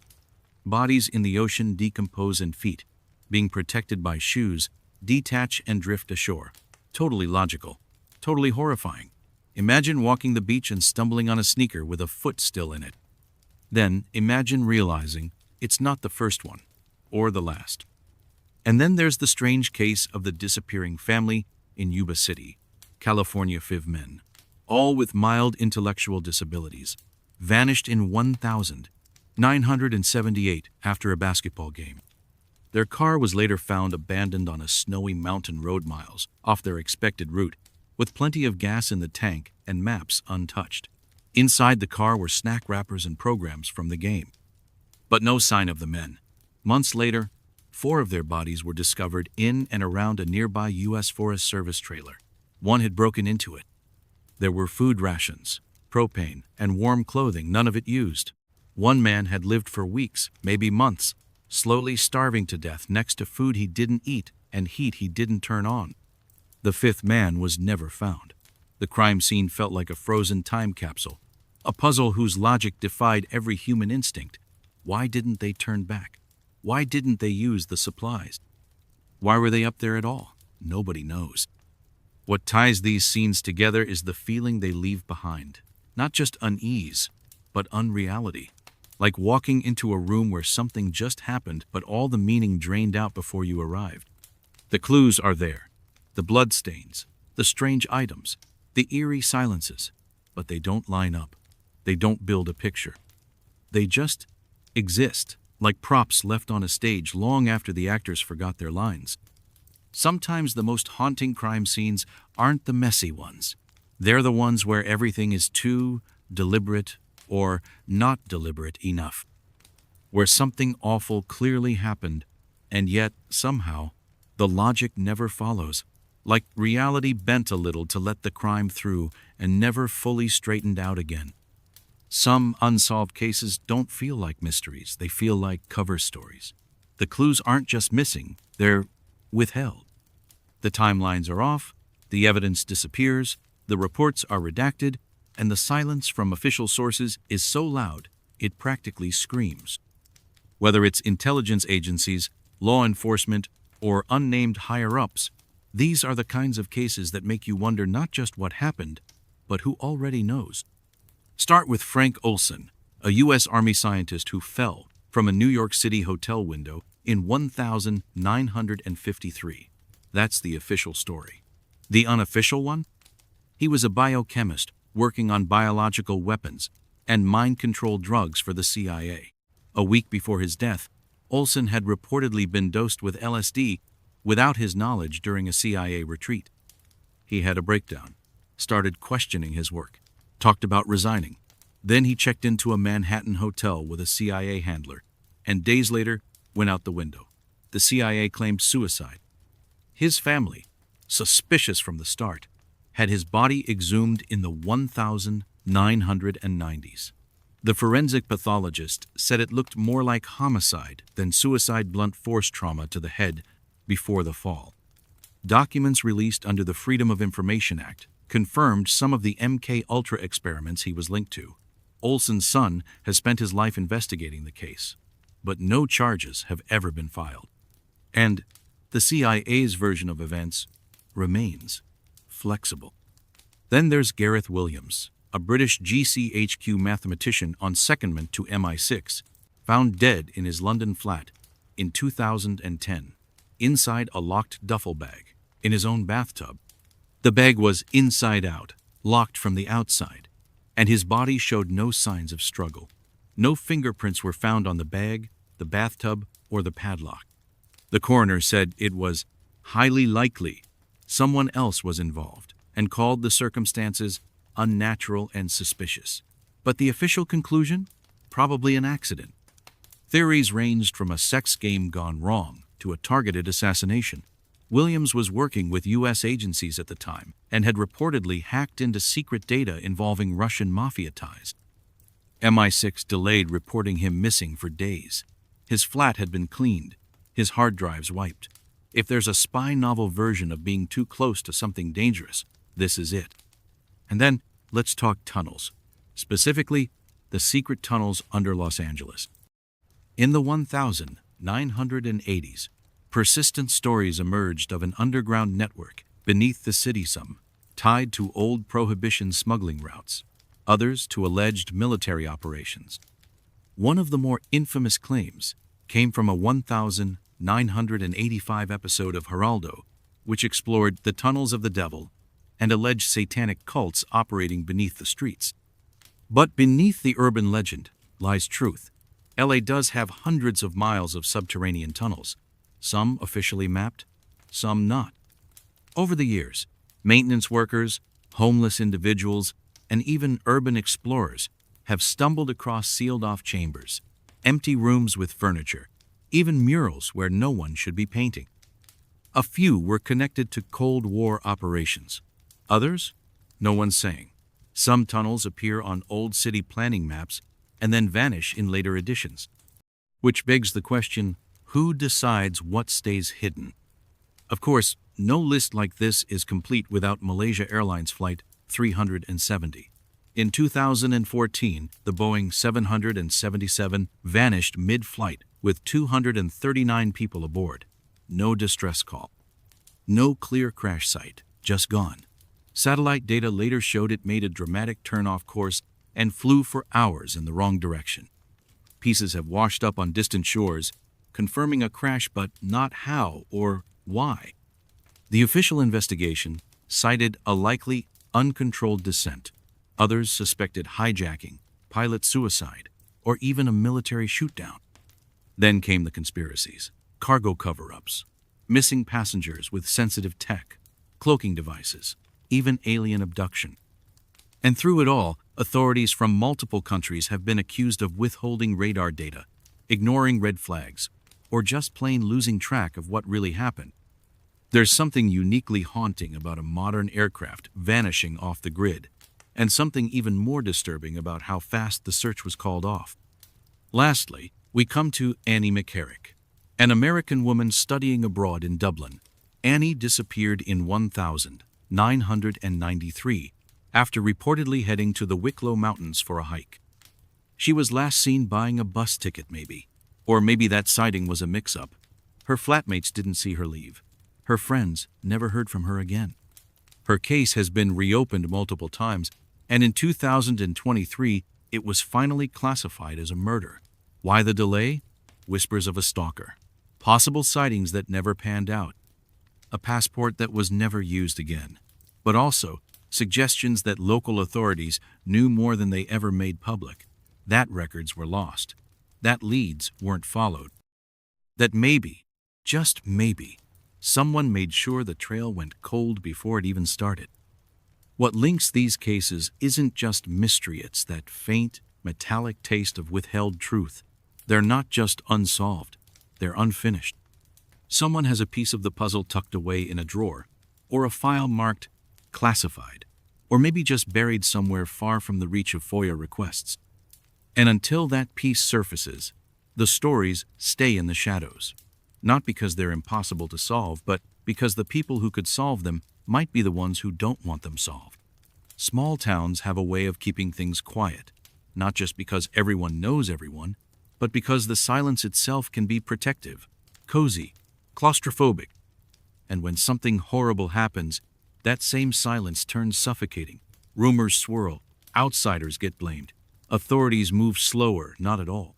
Bodies in the ocean decompose in feet, being protected by shoes, detach and drift ashore. Totally logical. Totally horrifying. Imagine walking the beach and stumbling on a sneaker with a foot still in it. Then imagine realizing it's not the first one, or the last. And then there's the strange case of the disappearing family in Yuba City, California. 5 men, all with mild intellectual disabilities, vanished in 1978 after a basketball game. Their car was later found abandoned on a snowy mountain road miles off their expected route, with plenty of gas in the tank and maps untouched. Inside the car were snack wrappers and programs from the game. But no sign of the men. Months later, 4 of their bodies were discovered in and around a nearby U.S. Forest Service trailer. One had broken into it. There were food rations, propane, and warm clothing, none of it used. One man had lived for weeks, maybe months, slowly starving to death next to food he didn't eat and heat he didn't turn on. The 5th man was never found. The crime scene felt like a frozen time capsule, a puzzle whose logic defied every human instinct. Why didn't they turn back? Why didn't they use the supplies? Why were they up there at all? Nobody knows. What ties these scenes together is the feeling they leave behind. Not just unease, but unreality. Like walking into a room where something just happened, but all the meaning drained out before you arrived. The clues are there. The bloodstains, the strange items, the eerie silences. But they don't line up. They don't build a picture. They just exist, like props left on a stage long after the actors forgot their lines. Sometimes the most haunting crime scenes aren't the messy ones. They're the ones where everything is too deliberate or not deliberate enough. Where something awful clearly happened, and yet, somehow, the logic never follows. Like reality bent a little to let the crime through and never fully straightened out again. Some unsolved cases don't feel like mysteries, they feel like cover stories. The clues aren't just missing, they're withheld. The timelines are off, the evidence disappears, the reports are redacted, and the silence from official sources is so loud it practically screams. Whether it's intelligence agencies, law enforcement, or unnamed higher-ups, these are the kinds of cases that make you wonder not just what happened, but who already knows. Start with Frank Olson, a U.S. Army scientist who fell from a New York City hotel window in 1953. That's the official story. The unofficial one? He was a biochemist working on biological weapons and mind-control drugs for the CIA. A week before his death, Olson had reportedly been dosed with LSD without his knowledge during a CIA retreat. He had a breakdown, started questioning his work, talked about resigning. Then he checked into a Manhattan hotel with a CIA handler, and days later went out the window. The CIA claimed suicide. His family, suspicious from the start, had his body exhumed in the 1990s. The forensic pathologist said it looked more like homicide than suicide, blunt force trauma to the head before the fall. Documents released under the Freedom of Information Act confirmed some of the MK Ultra experiments he was linked to. Olson's son has spent his life investigating the case, but no charges have ever been filed. And the CIA's version of events remains flexible. Then there's Gareth Williams, a British GCHQ mathematician on secondment to MI6, found dead in his London flat in 2010, inside a locked duffel bag in his own bathtub. The bag was inside out, locked from the outside, and his body showed no signs of struggle. No fingerprints were found on the bag, the bathtub, or the padlock. The coroner said it was highly likely someone else was involved and called the circumstances unnatural and suspicious. But the official conclusion? Probably an accident. Theories ranged from a sex game gone wrong to a targeted assassination. Williams was working with U.S. agencies at the time and had reportedly hacked into secret data involving Russian mafia ties. MI6 delayed reporting him missing for days. His flat had been cleaned, his hard drives wiped. If there's a spy novel version of being too close to something dangerous, this is it. And then, let's talk tunnels. specifically the secret tunnels under Los Angeles. In the 1980s, persistent stories emerged of an underground network beneath the city, some tied to old prohibition smuggling routes, others to alleged military operations. One of the more infamous claims came from a 1985 episode of Geraldo, which explored the tunnels of the devil and alleged satanic cults operating beneath the streets. But beneath the urban legend lies truth. LA does have hundreds of miles of subterranean tunnels, some officially mapped, some not. Over the years, maintenance workers, homeless individuals, and even urban explorers have stumbled across sealed-off chambers, empty rooms with furniture, even murals where no one should be painting. A few were connected to Cold War operations. Others? No one's saying. Some tunnels appear on old city planning maps and then vanish in later editions. Which begs the question, who decides what stays hidden? Of course, no list like this is complete without Malaysia Airlines Flight 370. In 2014, the Boeing 777 vanished mid-flight with 239 people aboard. No distress call. No clear crash site, just gone. Satellite data later showed it made a dramatic turn-off course and flew for hours in the wrong direction. Pieces have washed up on distant shores, confirming a crash but not how or why. The official investigation cited a likely uncontrolled descent. Others suspected hijacking, pilot suicide, or even a military shootdown. Then came the conspiracies, cargo cover-ups, missing passengers with sensitive tech, cloaking devices, even alien abduction. And through it all, authorities from multiple countries have been accused of withholding radar data, ignoring red flags, or just plain losing track of what really happened. There's something uniquely haunting about a modern aircraft vanishing off the grid, and something even more disturbing about how fast the search was called off. Lastly, we come to Annie McCarrick, an American woman studying abroad in Dublin. Annie disappeared in 1993 after reportedly heading to the Wicklow Mountains for a hike. She was last seen buying a bus ticket maybe, or maybe that sighting was a mix-up. Her flatmates didn't see her leave. Her friends never heard from her again. Her case has been reopened multiple times, and in 2023, it was finally classified as a murder. Why the delay? Whispers of a stalker. Possible sightings that never panned out. A passport that was never used again. But also, suggestions that local authorities knew more than they ever made public. That records were lost. That leads weren't followed. That maybe, just maybe, someone made sure the trail went cold before it even started. What links these cases isn't just mystery, it's that faint, metallic taste of withheld truth. They're not just unsolved, they're unfinished. Someone has a piece of the puzzle tucked away in a drawer, or a file marked classified, or maybe just buried somewhere far from the reach of FOIA requests. And until that piece surfaces, the stories stay in the shadows. Not because they're impossible to solve, but because the people who could solve them might be the ones who don't want them solved. Small towns have a way of keeping things quiet, not just because everyone knows everyone, but because the silence itself can be protective, cozy, claustrophobic. And when something horrible happens, that same silence turns suffocating. Rumors swirl, outsiders get blamed, authorities move slower, not at all.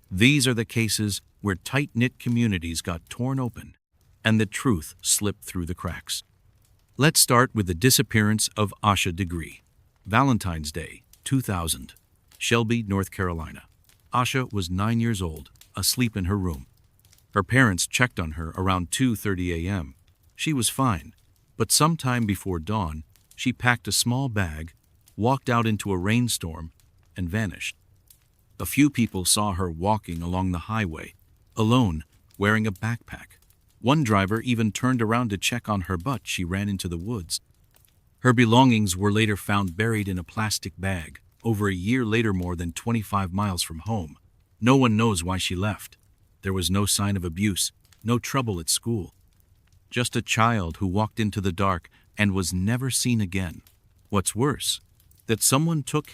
These are the cases where tight-knit communities got torn open and the truth slipped through the cracks. Let's start with the disappearance of Asha Degree. Valentine's Day, 2000, Shelby, North Carolina. Asha was 9 years old, asleep in her room. Her parents checked on her around 2:30 a.m. She was fine, but sometime before dawn, she packed a small bag, walked out into a rainstorm, and vanished. A few people saw her walking along the highway, alone, wearing a backpack. One driver even turned around to check on her, but she ran into the woods. Her belongings were later found buried in a plastic bag, over a year later, more than 25 miles from home. No one knows why she left. There was no sign of abuse, no trouble at school. Just a child who walked into the dark and was never seen again. What's worse, that someone took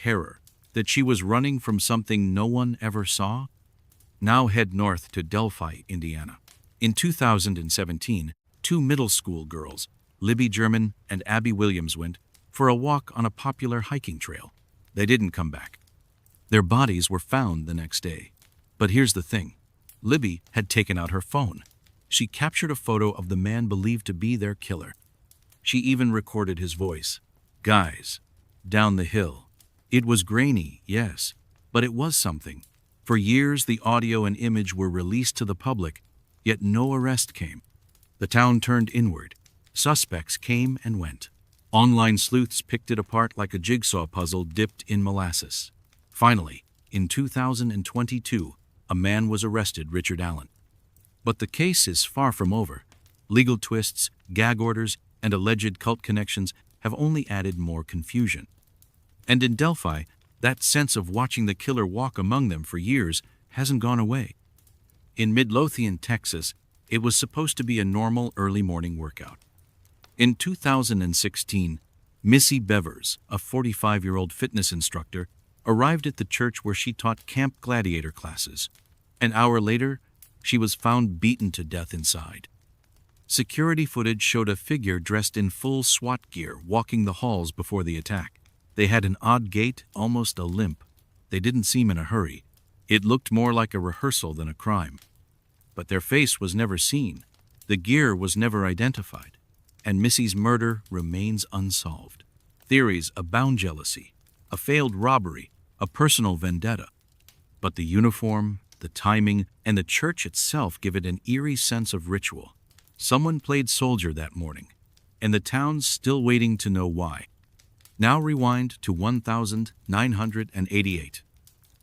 That she was running from something no one ever saw? Now head north to Delphi, Indiana. In 2017, two middle school girls, Libby German and Abby Williams, went for a walk on a popular hiking trail. They didn't come back. Their bodies were found the next day. But here's the thing. Libby had taken out her phone. She captured a photo of the man believed to be their killer. She even recorded his voice. "Guys, down the hill." It was grainy, yes, but it was something. For years, the audio and image were released to the public, yet no arrest came. The town turned inward. Suspects came and went. Online sleuths picked it apart like a jigsaw puzzle dipped in molasses. Finally, in 2022, a man was arrested, Richard Allen. But the case is far from over. Legal twists, gag orders, and alleged cult connections have only added more confusion. And in Delphi, that sense of watching the killer walk among them for years hasn't gone away. In Midlothian, Texas, it was supposed to be a normal early morning workout. In 2016, Missy Bevers, a 45-year-old fitness instructor, arrived at the church where she taught Camp Gladiator classes. An hour later, she was found beaten to death inside. Security footage showed a figure dressed in full SWAT gear walking the halls before the attack. They had an odd gait, almost a limp. They didn't seem in a hurry. It looked more like a rehearsal than a crime. But their face was never seen. The gear was never identified. And Missy's murder remains unsolved. Theories abound: jealousy, a failed robbery, a personal vendetta. But the uniform, the timing, and the church itself give it an eerie sense of ritual. Someone played soldier that morning, and the town's still waiting to know why. Now rewind to 1988.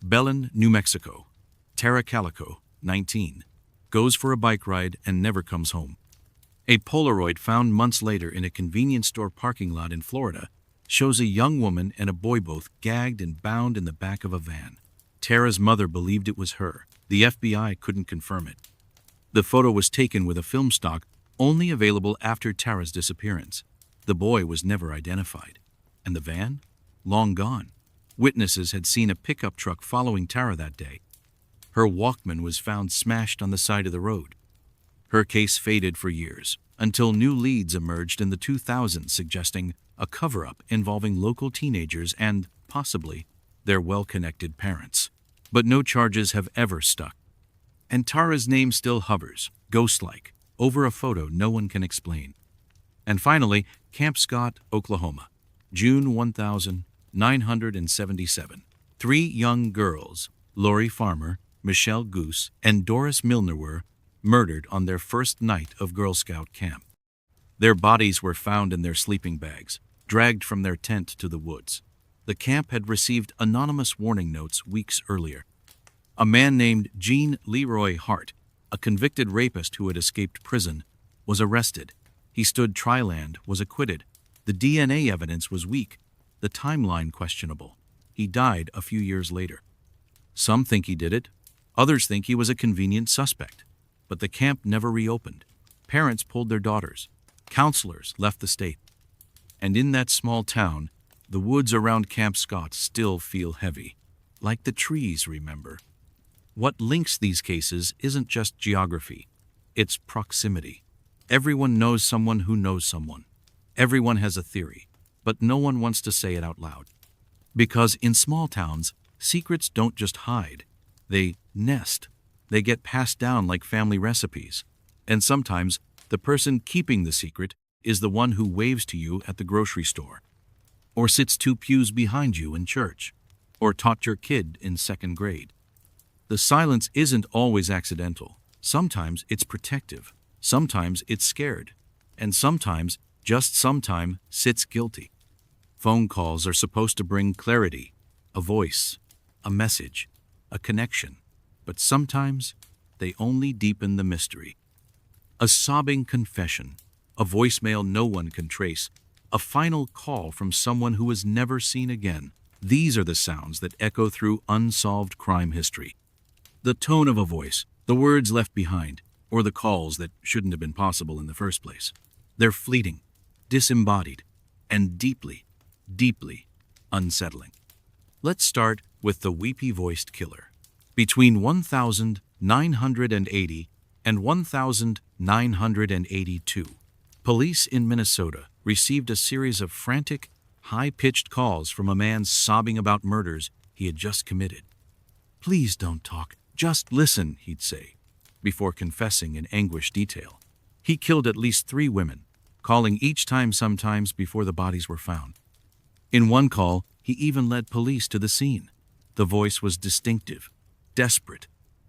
Belen, New Mexico. Tara Calico, 19, goes for a bike ride and never comes home. A Polaroid found months later in a convenience store parking lot in Florida shows a young woman and a boy both gagged and bound in the back of a van. Tara's mother believed it was her. The FBI couldn't confirm it. The photo was taken with a film stock only available after Tara's disappearance. The boy was never identified. And the van? Long gone. Witnesses had seen a pickup truck following Tara that day. Her Walkman was found smashed on the side of the road. Her case faded for years, until new leads emerged in the 2000s suggesting a cover-up involving local teenagers and, possibly, their well-connected parents. But no charges have ever stuck. And Tara's name still hovers, ghost-like, over a photo no one can explain. And finally, Camp Scott, Oklahoma. June 1977. Three young girls, Lori Farmer, Michelle Goose, and Doris Milner, were murdered on their first night of Girl Scout camp. Their bodies were found in their sleeping bags, dragged from their tent to the woods. The camp had received anonymous warning notes weeks earlier. A man named Gene Leroy Hart, a convicted rapist who had escaped prison, was arrested. He stood trial and was acquitted. The DNA evidence was weak, the timeline questionable. He died a few years later. Some think he did it. Others think he was a convenient suspect. But the camp never reopened. Parents pulled their daughters. Counselors left the state. And in that small town, the woods around Camp Scott still feel heavy, like the trees, remember. What links these cases isn't just geography, it's proximity. Everyone knows someone who knows someone. Everyone has a theory, but no one wants to say it out loud. Because in small towns, secrets don't just hide, they nest. They get passed down like family recipes. And sometimes, the person keeping the secret is the one who waves to you at the grocery store, or sits 2 pews behind you in church, or taught your kid in 2nd grade. The silence isn't always accidental. Sometimes it's protective. Sometimes it's scared. And sometimes, just sometime, sits guilty. Phone calls are supposed to bring clarity, a voice, a message, a connection. But sometimes, they only deepen the mystery. A sobbing confession, a voicemail no one can trace, a final call from someone who was never seen again. These are the sounds that echo through unsolved crime history. The tone of a voice, the words left behind, or the calls that shouldn't have been possible in the first place. They're fleeting, disembodied, and deeply, deeply unsettling. Let's start with the weepy-voiced killer. Between 1980 and 1982, police in Minnesota received a series of frantic, high-pitched calls from a man sobbing about murders he had just committed. "Please don't talk, just listen," he'd say, before confessing in anguished detail. He killed at least 3 women, calling each time sometimes before the bodies were found. In one call, he even led police to the scene. The voice was distinctive, desperate,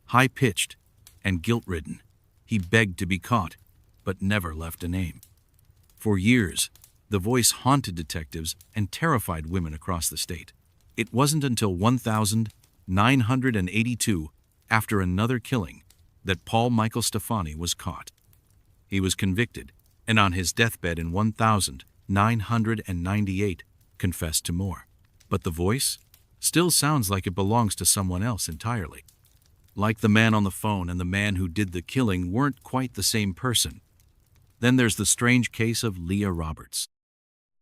high-pitched, and guilt-ridden. He begged to be caught, but never left a name. For years, the voice haunted detectives and terrified women across the state. It wasn't until 1982, after another killing, that Paul Michael Stefani was caught. He was convicted, and on his deathbed in 1998, confessed to more. But the voice still sounds like it belongs to someone else entirely. Like the man on the phone and the man who did the killing weren't quite the same person. Then there's the strange case of Leah Roberts.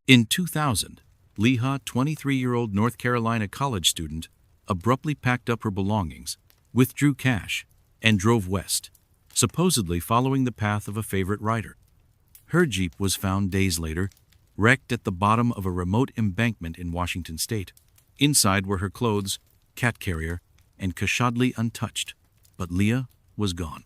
In 2000, Leah, 23-year-old North Carolina college student, abruptly packed up her belongings, withdrew cash, and drove west, supposedly following the path of a favorite writer. Her Jeep was found days later, wrecked at the bottom of a remote embankment in Washington state. Inside were her clothes, cat carrier, and cachotly untouched, but Leah was gone.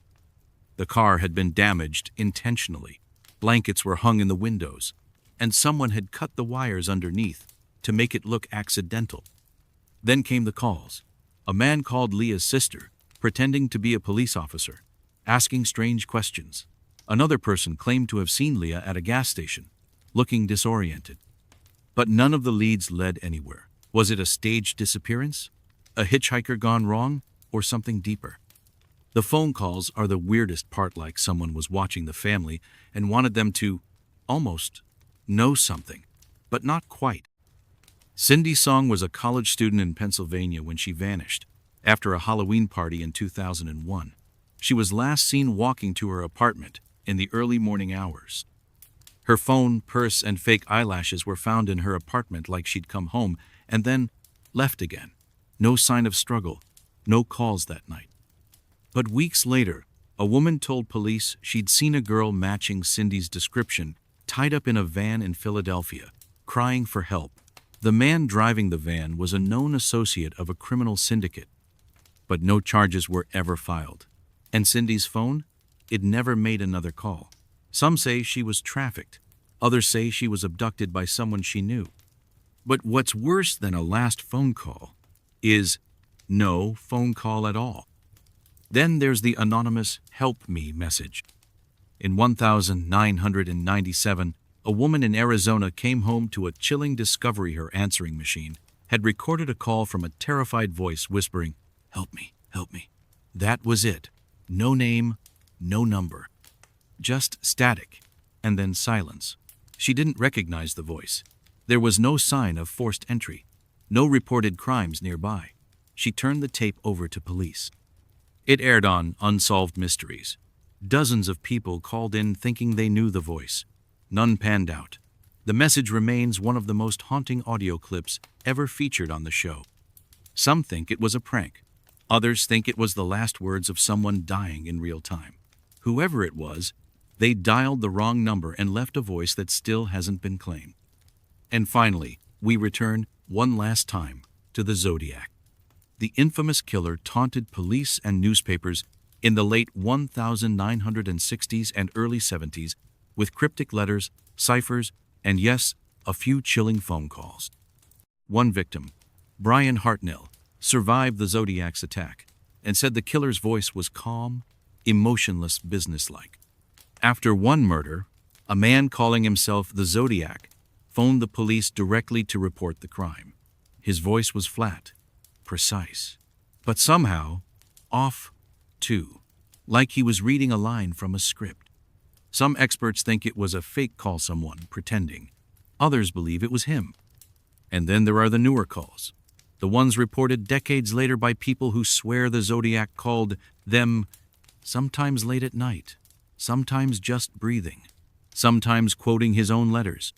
The car had been damaged intentionally. Blankets were hung in the windows, and someone had cut the wires underneath to make it look accidental. Then came the calls. A man called Leah's sister, pretending to be a police officer, asking strange questions. Another person claimed to have seen Leah at a gas station, looking disoriented. But none of the leads led anywhere. Was it a staged disappearance? A hitchhiker gone wrong? Or something deeper? The phone calls are the weirdest part, like someone was watching the family and wanted them to, almost, know something, but not quite. Cindy Song was a college student in Pennsylvania when she vanished after a Halloween party in 2001. She was last seen walking to her apartment in the early morning hours. Her phone, purse, and fake eyelashes were found in her apartment like she'd come home and then left again. No sign of struggle, no calls that night. But weeks later, a woman told police she'd seen a girl matching Cindy's description tied up in a van in Philadelphia, crying for help. The man driving the van was a known associate of a criminal syndicate, but no charges were ever filed. And Cindy's phone? It never made another call. Some say she was trafficked. Others say she was abducted by someone she knew. But what's worse than a last phone call is no phone call at all. Then there's the anonymous "help me" message. In 1997, a woman in Arizona came home to a chilling discovery. Her answering machine had recorded a call from a terrified voice whispering, "Help me, help me." That was it. No name, no number. Just static, and then silence. She didn't recognize the voice. There was no sign of forced entry, no reported crimes nearby. She turned the tape over to police. It aired on Unsolved Mysteries. Dozens of people called in thinking they knew the voice. None panned out. The message remains one of the most haunting audio clips ever featured on the show. Some think it was a prank. Others think it was the last words of someone dying in real time. Whoever it was, they dialed the wrong number and left a voice that still hasn't been claimed. And finally, we return one last time to the Zodiac. The infamous killer taunted police and newspapers in the late 1960s and early 70s with cryptic letters, ciphers, and yes, a few chilling phone calls. One victim, Brian Hartnell, survived the Zodiac's attack and said the killer's voice was calm, emotionless, businesslike. After one murder, a man calling himself the Zodiac phoned the police directly to report the crime. His voice was flat, precise, but somehow off, too, like he was reading a line from a script. Some experts think it was a fake call, someone pretending. Others believe it was him. And then there are the newer calls, the ones reported decades later by people who swear the Zodiac called them, sometimes late at night, sometimes just breathing, sometimes quoting his own letters.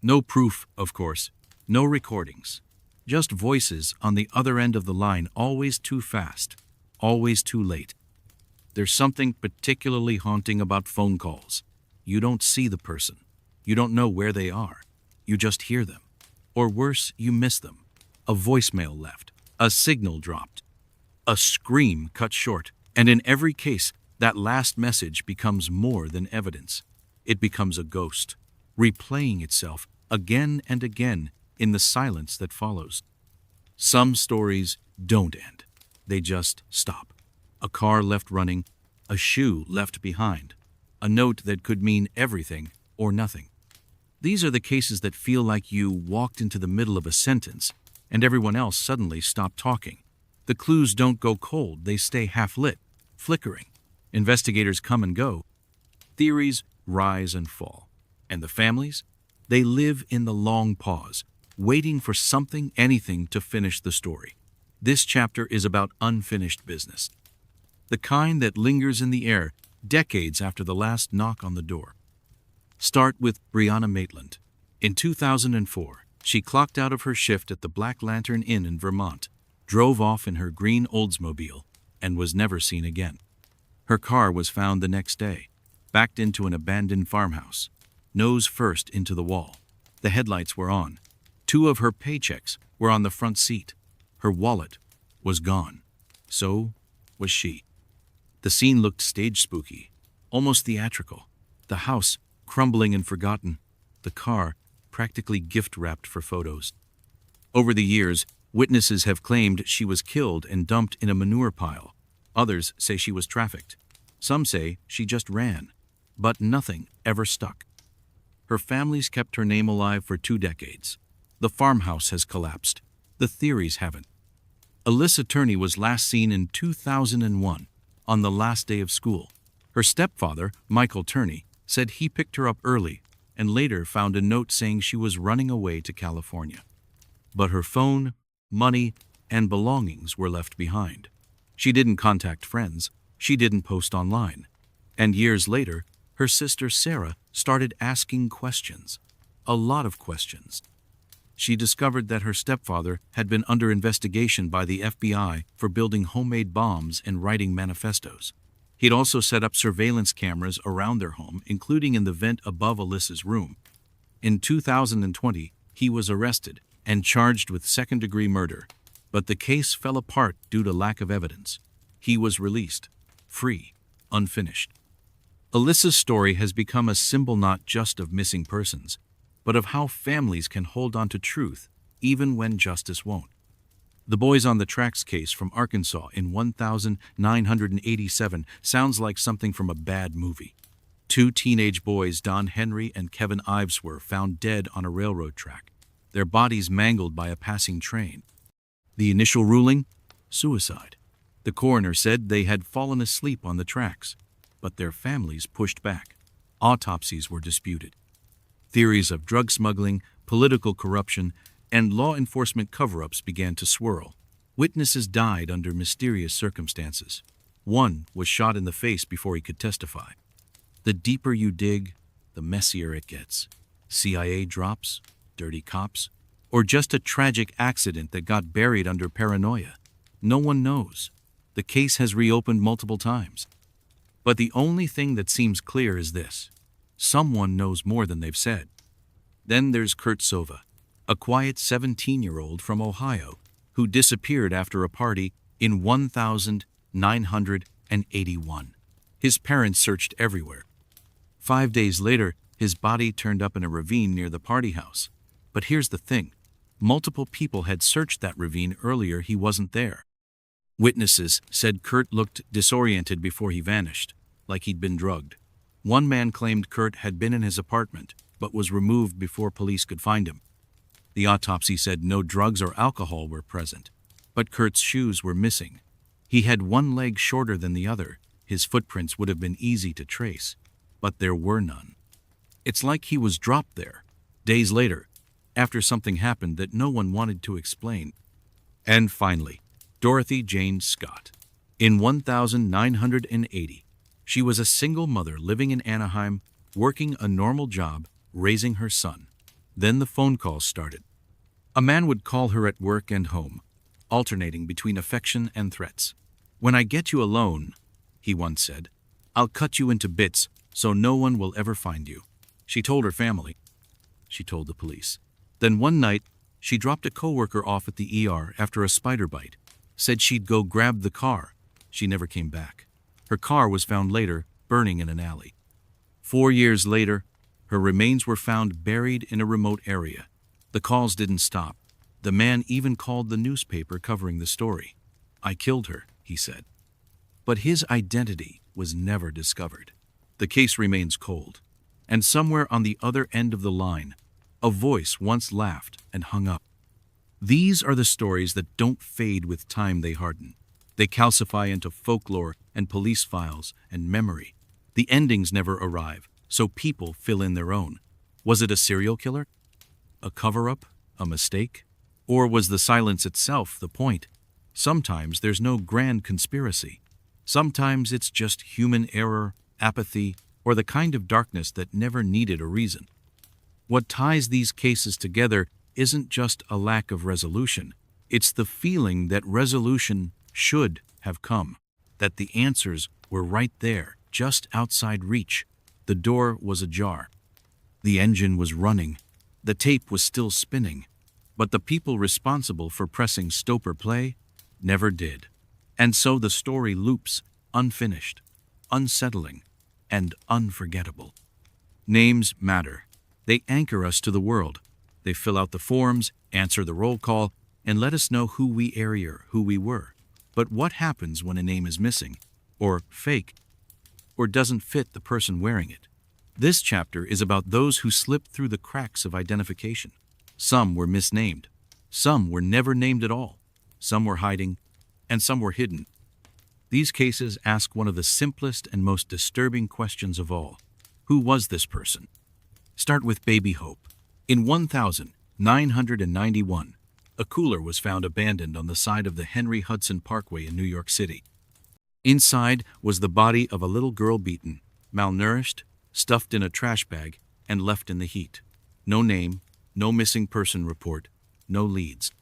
No proof, of course, no recordings, Just voices on the other end of the line, always too fast, always too late. There's something particularly haunting about phone calls. You don't see the person. You don't know where they are. You just hear them. Or worse, you miss them. A voicemail left. A signal dropped. A scream cut short. And in every case, that last message becomes more than evidence. It becomes a ghost, replaying itself again and again in the silence that follows. Some stories don't end. They just stop. A car left running, a shoe left behind, a note that could mean everything or nothing. These are the cases that feel like you walked into the middle of a sentence and everyone else suddenly stopped talking. The clues don't go cold, they stay half-lit, flickering. Investigators come and go. Theories rise and fall. And the families? They live in the long pause, waiting for something, anything to finish the story. This chapter is about unfinished business. The kind that lingers in the air decades after the last knock on the door. Start with Brianna Maitland. In 2004, she clocked out of her shift at the Black Lantern Inn in Vermont, drove off in her green Oldsmobile, and was never seen again. Her car was found the next day, backed into an abandoned farmhouse, nose first into the wall. The headlights were on. 2 of her paychecks were on the front seat. Her wallet was gone. So was she. The scene looked stage spooky, almost theatrical. The house crumbling and forgotten. The car practically gift-wrapped for photos. Over the years, witnesses have claimed she was killed and dumped in a manure pile. Others say she was trafficked. Some say she just ran. But nothing ever stuck. Her family's kept her name alive for 2 decades. The farmhouse has collapsed. The theories haven't. Alyssa Turney was last seen in 2001, on the last day of school. Her stepfather, Michael Turney, said he picked her up early and later found a note saying she was running away to California. But her phone, money, and belongings were left behind. She didn't contact friends. She didn't post online. And years later, her sister Sarah started asking questions. A lot of questions. She discovered that her stepfather had been under investigation by the FBI for building homemade bombs and writing manifestos. He'd also set up surveillance cameras around their home, including in the vent above Alyssa's room. In 2020, he was arrested and charged with second-degree murder. But the case fell apart due to lack of evidence. He was released, free, unfinished. Alyssa's story has become a symbol not just of missing persons, but of how families can hold on to truth even when justice won't. The Boys on the Tracks case from Arkansas in 1987 sounds like something from a bad movie. 2 teenage boys, Don Henry and Kevin Ives, were found dead on a railroad track, their bodies mangled by a passing train. The initial ruling? Suicide. The coroner said they had fallen asleep on the tracks, but their families pushed back. Autopsies were disputed. Theories of drug smuggling, political corruption, and law enforcement cover-ups began to swirl. Witnesses died under mysterious circumstances. One was shot in the face before he could testify. The deeper you dig, the messier it gets. CIA drops, dirty cops, or just a tragic accident that got buried under paranoia. No one knows. The case has reopened multiple times. But the only thing that seems clear is this: someone knows more than they've said. Then there's Kurt Sova, a quiet 17-year-old from Ohio who disappeared after a party in 1981. His parents searched everywhere. 5 days later, his body turned up in a ravine near the party house. But here's the thing. Multiple people had searched that ravine earlier. He wasn't there. Witnesses said Kurt looked disoriented before he vanished, like he'd been drugged. One man claimed Kurt had been in his apartment, but was removed before police could find him. The autopsy said no drugs or alcohol were present, but Kurt's shoes were missing. He had one leg shorter than the other. His footprints would have been easy to trace, but there were none. It's like he was dropped there, days later, after something happened that no one wanted to explain. And finally, Dorothy Jane Scott. In 1980, she was a single mother living in Anaheim, working a normal job, raising her son. Then the phone calls started. A man would call her at work and home, alternating between affection and threats. "When I get you alone," he once said, "I'll cut you into bits so no one will ever find you." She told her family. She told the police. Then one night, she dropped a coworker off at the ER after a spider bite, said she'd go grab the car. She never came back. Her car was found later, burning in an alley. 4 years later, her remains were found buried in a remote area. The calls didn't stop. The man even called the newspaper covering the story. "I killed her," he said. But his identity was never discovered. The case remains cold. And somewhere on the other end of the line, a voice once laughed and hung up. These are the stories that don't fade with time, they harden. They calcify into folklore and police files and memory. The endings never arrive, so people fill in their own. Was it a serial killer? A cover-up? A mistake? Or was the silence itself the point? Sometimes there's no grand conspiracy. Sometimes it's just human error, apathy, or the kind of darkness that never needed a reason. What ties these cases together isn't just a lack of resolution. It's the feeling that resolution should have come, that the answers were right there, just outside reach. The door was ajar. The engine was running. The tape was still spinning. But the people responsible for pressing stop or play never did. And so the story loops, unfinished, unsettling, and unforgettable. Names matter. They anchor us to the world. They fill out the forms, answer the roll call, and let us know who we are, who we were. But what happens when a name is missing, or fake, or doesn't fit the person wearing it? This chapter is about those who slipped through the cracks of identification. Some were misnamed. Some were never named at all. Some were hiding, and some were hidden. These cases ask one of the simplest and most disturbing questions of all. Who was this person? Start with Baby Hope. In 1991, a cooler was found abandoned on the side of the Henry Hudson Parkway in New York City. Inside was the body of a little girl beaten, malnourished, stuffed in a trash bag, and left in the heat. No name, no missing person report, no leads.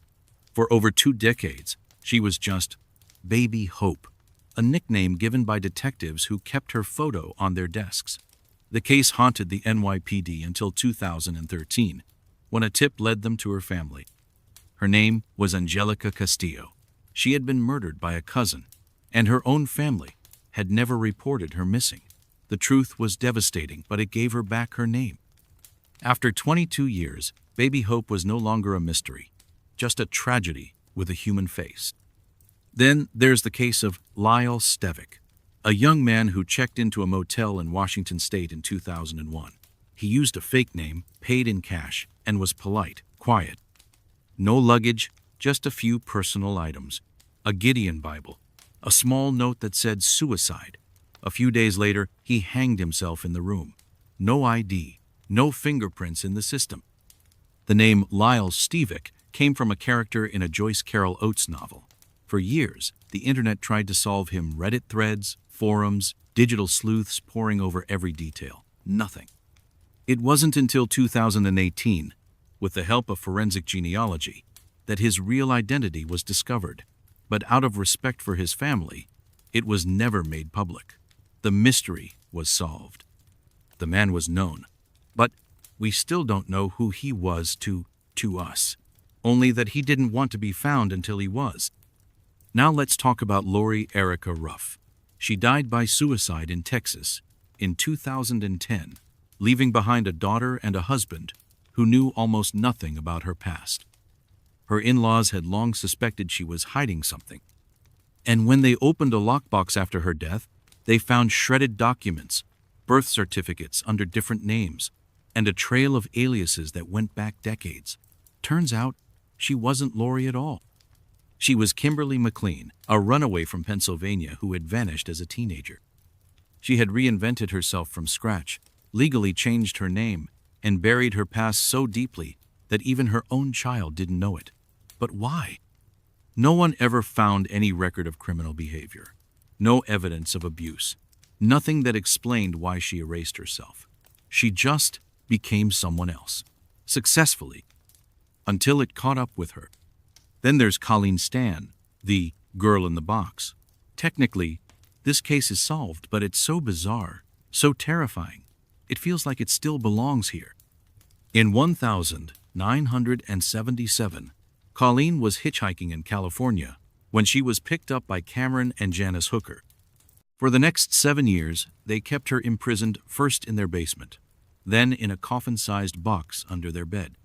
For over 2 decades, she was just Baby Hope, a nickname given by detectives who kept her photo on their desks. The case haunted the NYPD until 2013, when a tip led them to her family. Her name was Angelica Castillo. She had been murdered by a cousin, and her own family had never reported her missing. The truth was devastating, but it gave her back her name. After 22 years, Baby Hope was no longer a mystery, just a tragedy with a human face. Then there's the case of Lyle Stevick, a young man who checked into a motel in Washington State in 2001. He used a fake name, paid in cash, and was polite, quiet. No luggage, just a few personal items. A Gideon Bible, a small note that said suicide. A few days later, he hanged himself in the room. No ID, no fingerprints in the system. The name Lyle Stevick came from a character in a Joyce Carol Oates novel. For years, the internet tried to solve him. Reddit threads, forums, digital sleuths poring over every detail. Nothing. It wasn't until 2018, with the help of forensic genealogy, that his real identity was discovered. But out of respect for his family, it was never made public. The mystery was solved. The man was known, but we still don't know who he was to us, only that he didn't want to be found until he was. Now let's talk about Lori Erica Ruff. She died by suicide in Texas in 2010, leaving behind a daughter and a husband who knew almost nothing about her past. Her in-laws had long suspected she was hiding something. And when they opened a lockbox after her death, they found shredded documents, birth certificates under different names, and a trail of aliases that went back decades. Turns out, she wasn't Lori at all. She was Kimberly McLean, a runaway from Pennsylvania who had vanished as a teenager. She had reinvented herself from scratch, legally changed her name, and buried her past so deeply that even her own child didn't know it. But why? No one ever found any record of criminal behavior, no evidence of abuse, nothing that explained why she erased herself. She just became someone else, successfully. until it caught up with her. Then there's Colleen Stan, the girl in the box. Technically, this case is solved, but it's so bizarre, so terrifying. It feels like it still belongs here. In 1977, Colleen was hitchhiking in California when she was picked up by Cameron and Janice Hooker. For the next 7 years, they kept her imprisoned first in their basement, then in a coffin-sized box under their bed.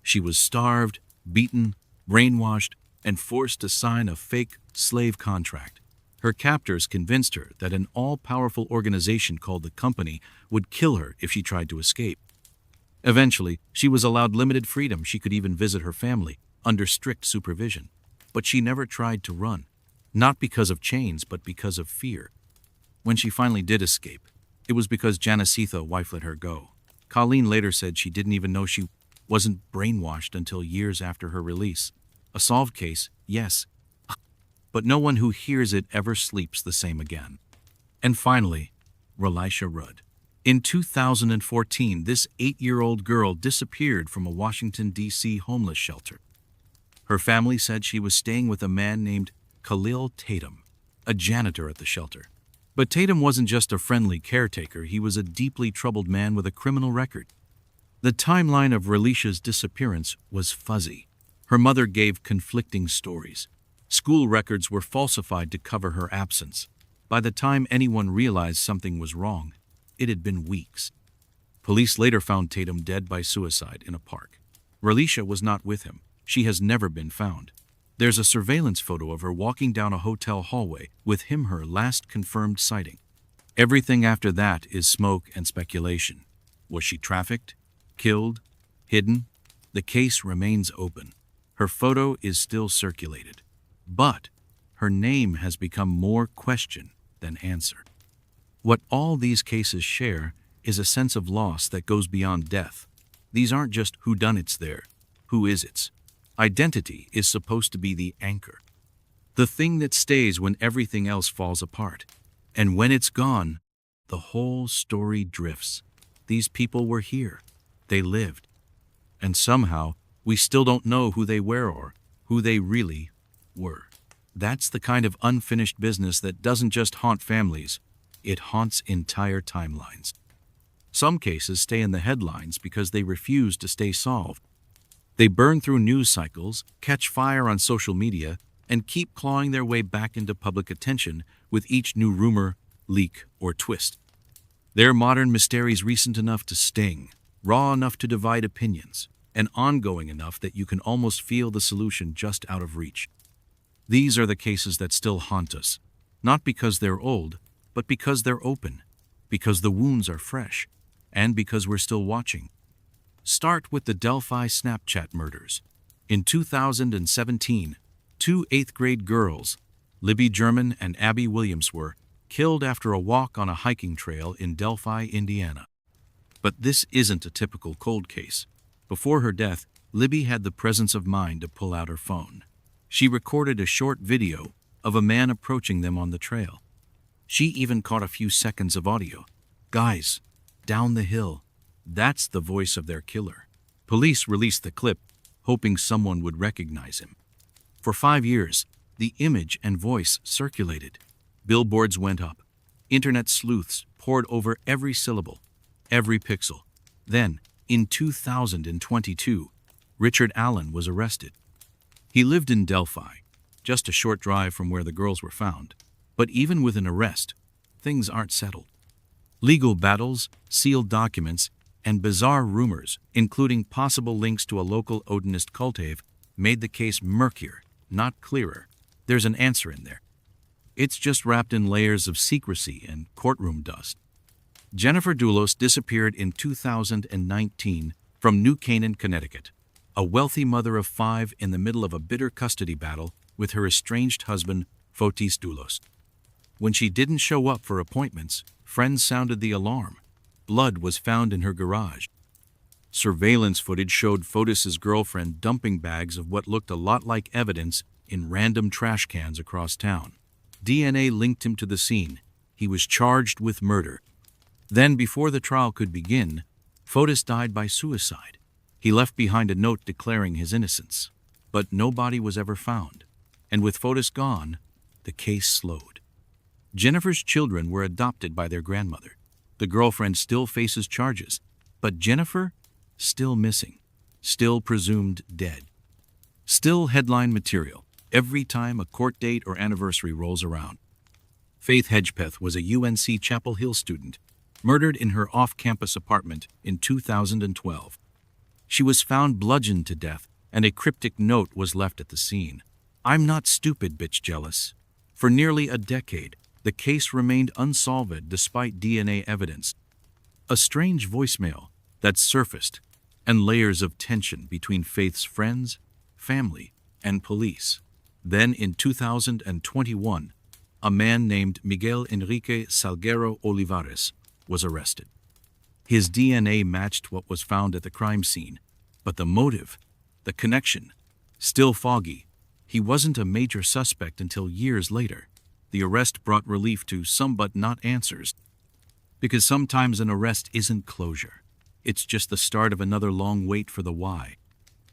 She was starved, beaten, brainwashed, and forced to sign a fake slave contract. Her captors convinced her that an all-powerful organization called the Company would kill her if she tried to escape. Eventually, she was allowed limited freedom. She could even visit her family under strict supervision. But she never tried to run, not because of chains, but because of fear. When she finally did escape, it was because Janicitha's wife let her go. Colleen later said she didn't even know she wasn't brainwashed until years after her release. A solved case, yes, but no one who hears it ever sleeps the same again. And finally, Relisha Rudd. In 2014, this 8-year-old girl disappeared from a Washington, D.C. homeless shelter. Her family said she was staying with a man named Khalil Tatum, a janitor at the shelter. But Tatum wasn't just a friendly caretaker, he was a deeply troubled man with a criminal record. The timeline of Relisha's disappearance was fuzzy. Her mother gave conflicting stories. School records were falsified to cover her absence. By the time anyone realized something was wrong, it had been weeks. Police later found Tatum dead by suicide in a park. Relisha was not with him. She has never been found. There's a surveillance photo of her walking down a hotel hallway with him, her last confirmed sighting. Everything after that is smoke and speculation. Was she trafficked? Killed? Hidden? The case remains open. Her photo is still circulated. But her name has become more question than answer. What all these cases share is a sense of loss that goes beyond death. These aren't just whodunits there. Who is it's? Identity is supposed to be the anchor. The thing that stays when everything else falls apart. And when it's gone, the whole story drifts. These people were here. They lived. And somehow, we still don't know who they were or who they really were. That's the kind of unfinished business that doesn't just haunt families, it haunts entire timelines. Some cases stay in the headlines because they refuse to stay solved. They burn through news cycles, catch fire on social media, and keep clawing their way back into public attention with each new rumor, leak, or twist. They're modern mysteries recent enough to sting, raw enough to divide opinions, and ongoing enough that you can almost feel the solution just out of reach. These are the cases that still haunt us, not because they're old, but because they're open, because the wounds are fresh, and because we're still watching. Start with the Delphi Snapchat murders. In 2017, 2 8th-grade girls, Libby German and Abby Williams, were killed after a walk on a hiking trail in Delphi, Indiana. But this isn't a typical cold case. Before her death, Libby had the presence of mind to pull out her phone. She recorded a short video of a man approaching them on the trail. She even caught a few seconds of audio. "Guys, down the hill." That's the voice of their killer. Police released the clip, hoping someone would recognize him. For 5 years, the image and voice circulated. Billboards went up. Internet sleuths pored over every syllable, every pixel. Then, in 2022, Richard Allen was arrested. He lived in Delphi, just a short drive from where the girls were found. But even with an arrest, things aren't settled. Legal battles, sealed documents, and bizarre rumors, including possible links to a local Odinist cultave, made the case murkier, not clearer. There's an answer in there. It's just wrapped in layers of secrecy and courtroom dust. Jennifer Dulos disappeared in 2019 from New Canaan, Connecticut. A wealthy mother of 5 in the middle of a bitter custody battle with her estranged husband, Fotis Dulos. When she didn't show up for appointments, friends sounded the alarm. Blood was found in her garage. Surveillance footage showed Fotis's girlfriend dumping bags of what looked a lot like evidence in random trash cans across town. DNA linked him to the scene. He was charged with murder. Then, before the trial could begin, Fotis died by suicide. He left behind a note declaring his innocence. But no body was ever found. And with Fotis gone, the case slowed. Jennifer's children were adopted by their grandmother. The girlfriend still faces charges, but Jennifer, still missing, still presumed dead. Still headline material every time a court date or anniversary rolls around. Faith Hedgepeth was a UNC Chapel Hill student, murdered in her off-campus apartment in 2012. She was found bludgeoned to death, and a cryptic note was left at the scene. "I'm not stupid, bitch jealous." For nearly a decade, the case remained unsolved despite DNA evidence. A strange voicemail that surfaced, and layers of tension between Faith's friends, family, and police. Then in 2021, a man named Miguel Enrique Salguero Olivares was arrested. His DNA matched what was found at the crime scene, but the motive, the connection, still foggy. He wasn't a major suspect until years later. The arrest brought relief to some but not answers. Because sometimes an arrest isn't closure. It's just the start of another long wait for the why.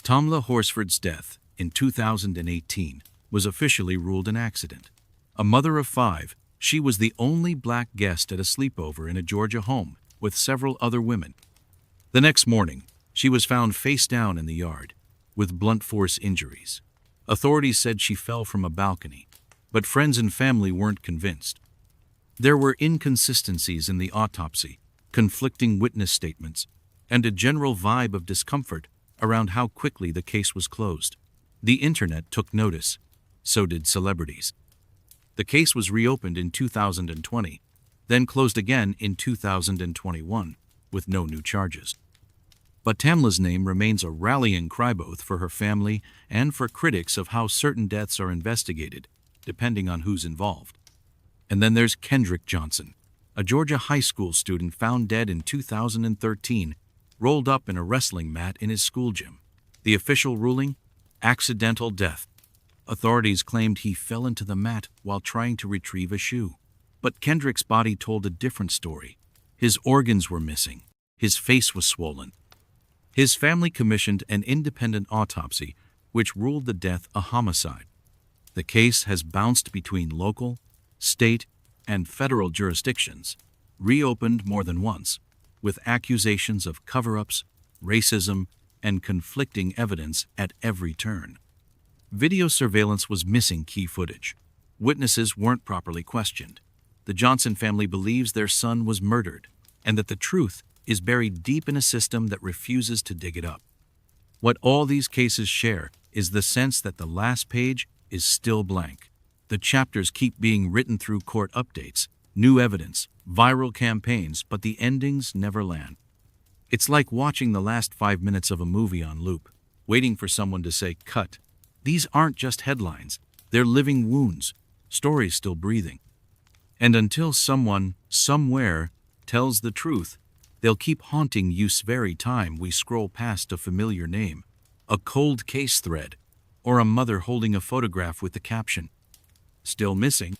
Tamla Horsford's death in 2018 was officially ruled an accident. A mother of 5, she was the only black guest at a sleepover in a Georgia home with several other women. The next morning, she was found face down in the yard, with blunt force injuries. Authorities said she fell from a balcony, but friends and family weren't convinced. There were inconsistencies in the autopsy, conflicting witness statements, and a general vibe of discomfort around how quickly the case was closed. The internet took notice. So did celebrities. The case was reopened in 2020, then closed again in 2021, with no new charges. But Tamla's name remains a rallying cry both for her family and for critics of how certain deaths are investigated, depending on who's involved. And then there's Kendrick Johnson, a Georgia high school student found dead in 2013, rolled up in a wrestling mat in his school gym. The official ruling? Accidental death. Authorities claimed he fell into the mat while trying to retrieve a shoe. But Kendrick's body told a different story. His organs were missing. His face was swollen. His family commissioned an independent autopsy, which ruled the death a homicide. The case has bounced between local, state, and federal jurisdictions, reopened more than once, with accusations of cover-ups, racism, and conflicting evidence at every turn. Video surveillance was missing key footage. Witnesses weren't properly questioned. The Johnson family believes their son was murdered, and that the truth is buried deep in a system that refuses to dig it up. What all these cases share is the sense that the last page is still blank. The chapters keep being written through court updates, new evidence, viral campaigns, but the endings never land. It's like watching the last 5 minutes of a movie on loop, waiting for someone to say, "Cut." These aren't just headlines, they're living wounds, stories still breathing. And until someone, somewhere, tells the truth, they'll keep haunting you's very time we scroll past a familiar name, a cold case thread, or a mother holding a photograph with the caption, "Still missing."